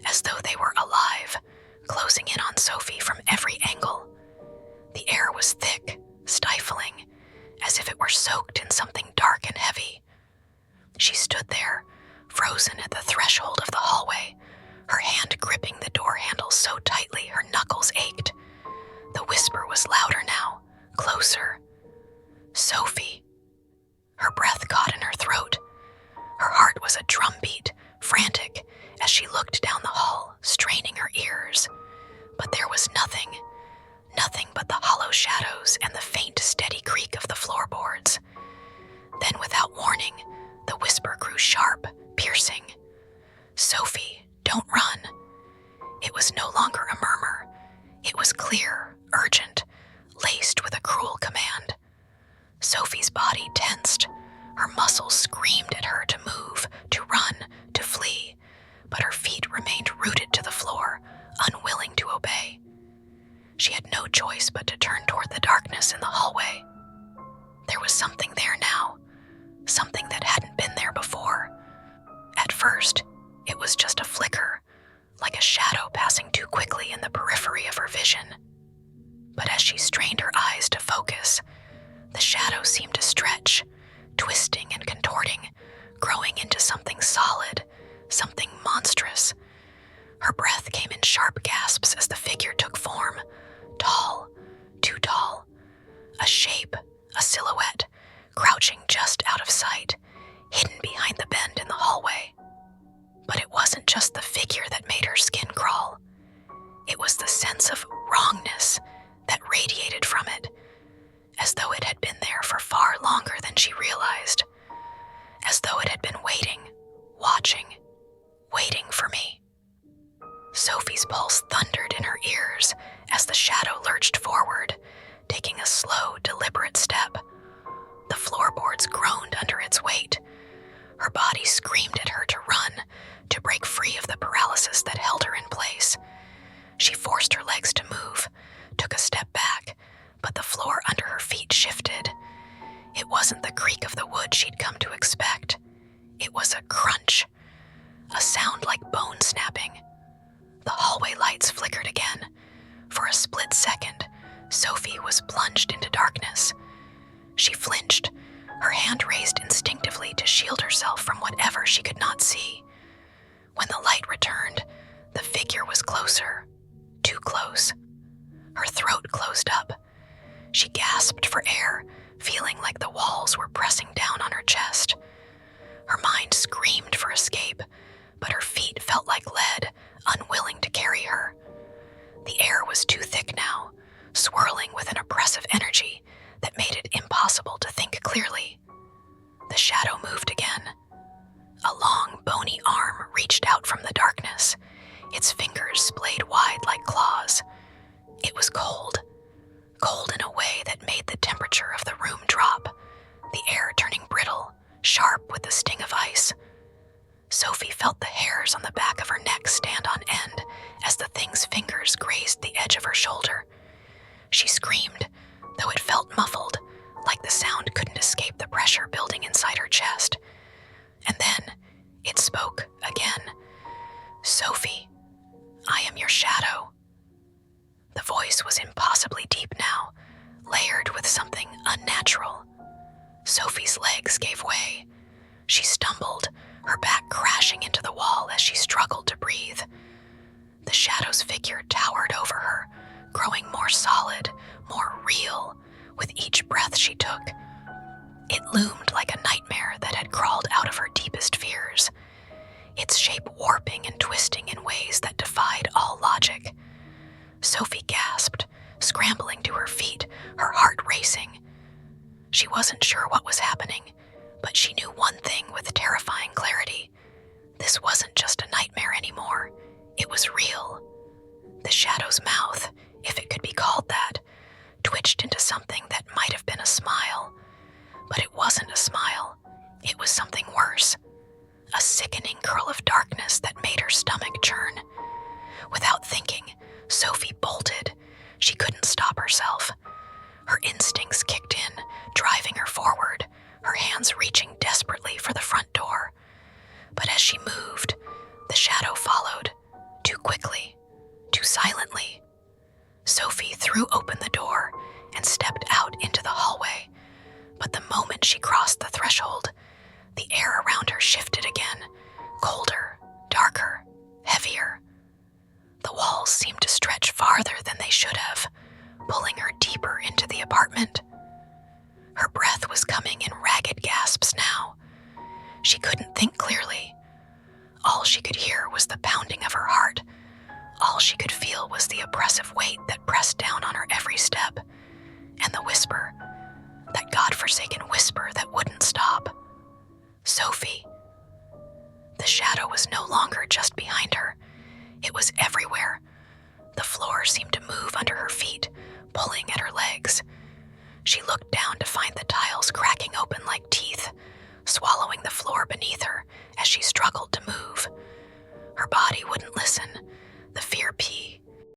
as though they were alive, closing in on Sophie from every angle. The air was thick, stifling, as if it were soaked in something dark and heavy. She stood there, frozen at the threshold of the hallway, her hand gripping the door handle so tightly her knuckles ached. The whisper was louder now, closer. Sophie. Her breath caught in her throat. Her heart was a drumbeat, frantic, as she looked down the hall, straining her ears. But there was nothing but the hollow shadows and the faint, steady creak of the floorboards. Then, without warning, the whisper grew sharp, piercing. "Sophie, don't run." It was no longer a murmur. It was clear, urgent, laced with a cruel command. Sophie's body tensed. Her muscles screamed at her to move, to run, to flee, but her feet remained rooted to the floor, unwilling to obey. She had no choice but to turn toward the darkness in the hallway. There was something there now, something that hadn't been there before. At first, it was just a flicker, like a shadow passing too quickly in the periphery of her vision. But as she strained her eyes to focus, the shadow seemed to stretch, twisting and contorting, growing into something solid, something monstrous. Her breath came in sharp gasps as the figure took form, tall, too tall. A shape, a silhouette, crouching just out of sight, hidden behind the bend in the hallway. But it wasn't just the figure that made her skin crawl. It was the sense of wrongness that radiated from it, as though it had been there for far longer than she realized, as though it had been waiting, watching, waiting for me. Sophie's pulse thundered in her ears as the shadow lurched forward, taking a slow, deliberate step. The floorboards groaned under its weight. Her body screamed at her to run, to break free of the paralysis that held her in place. She forced her legs to move, took a step back, but the floor under her feet shifted. It wasn't the creak of the wood she'd come to expect. It was a crunch, a sound like bone snapping. The hallway lights flickered again. For a split second, Sophie was plunged into darkness. She flinched, her hand raised instinctively to shield herself from whatever she could not see. When the light returned, the figure was closer, too close. Her throat closed up. She gasped for air, feeling like the walls were pressing down on her chest. Her mind screamed for escape, but her feet felt like lead, unwilling to carry her. The air was too thick now, swirling with an oppressive energy that made it impossible to think clearly. The shadow moved again. A long, bony arm reached out from the darkness, its fingers splayed wide like claws. It was cold in a way that made the temperature of the room drop, the air turning brittle, sharp with the sting of ice. Sophie felt the hairs on the back of her neck stand on end as the thing's fingers grazed the edge of her shoulder. She screamed, though it felt muffled, her chest. And then it spoke again. "Sophie, I am your shadow." The voice was impossibly deep now, layered with something unnatural. Sophie's legs gave way. She stumbled, her back crashing into the wall as she struggled to breathe. The shadow's figure towered over her, growing more solid, more real, with each breath she took. It loomed like a nightmare that had crawled out of her deepest fears, its shape warping and twisting in ways that defied all logic. Sophie gasped, scrambling to her feet, her heart racing. She wasn't sure what was happening, but she knew one thing with terrifying clarity. This wasn't just a nightmare anymore. It was real. The shadow's mouth, if it could be called that, twitched into something that might have been a smile. But it wasn't a smile. It was something worse. A sickening curl of darkness that made her stomach churn. Without thinking, Sophie bolted. She couldn't stop herself. Her instincts kicked in, driving her forward, her hands reaching desperately for the front door. But as she moved, the shadow followed, too quickly, too silently. Sophie threw open the door and stepped out into the hallway. But the moment she crossed the threshold, the air around her shifted again, colder, darker, heavier. The walls seemed to stretch farther than they should have, pulling her deeper into the apartment. Her breath was coming in ragged gasps now. She couldn't think clearly. All she could hear was the pounding of her heart. All she could feel was the oppressive weight that pressed down on her every step, and the whisper, that godforsaken whisper that wouldn't stop. "Sophie." The shadow was no longer just behind her. It was everywhere. The floor seemed to move under her feet, pulling at her legs. She looked down to find the tiles cracking open like teeth, swallowing the floor beneath her as she struggled to move. Her body wouldn't listen.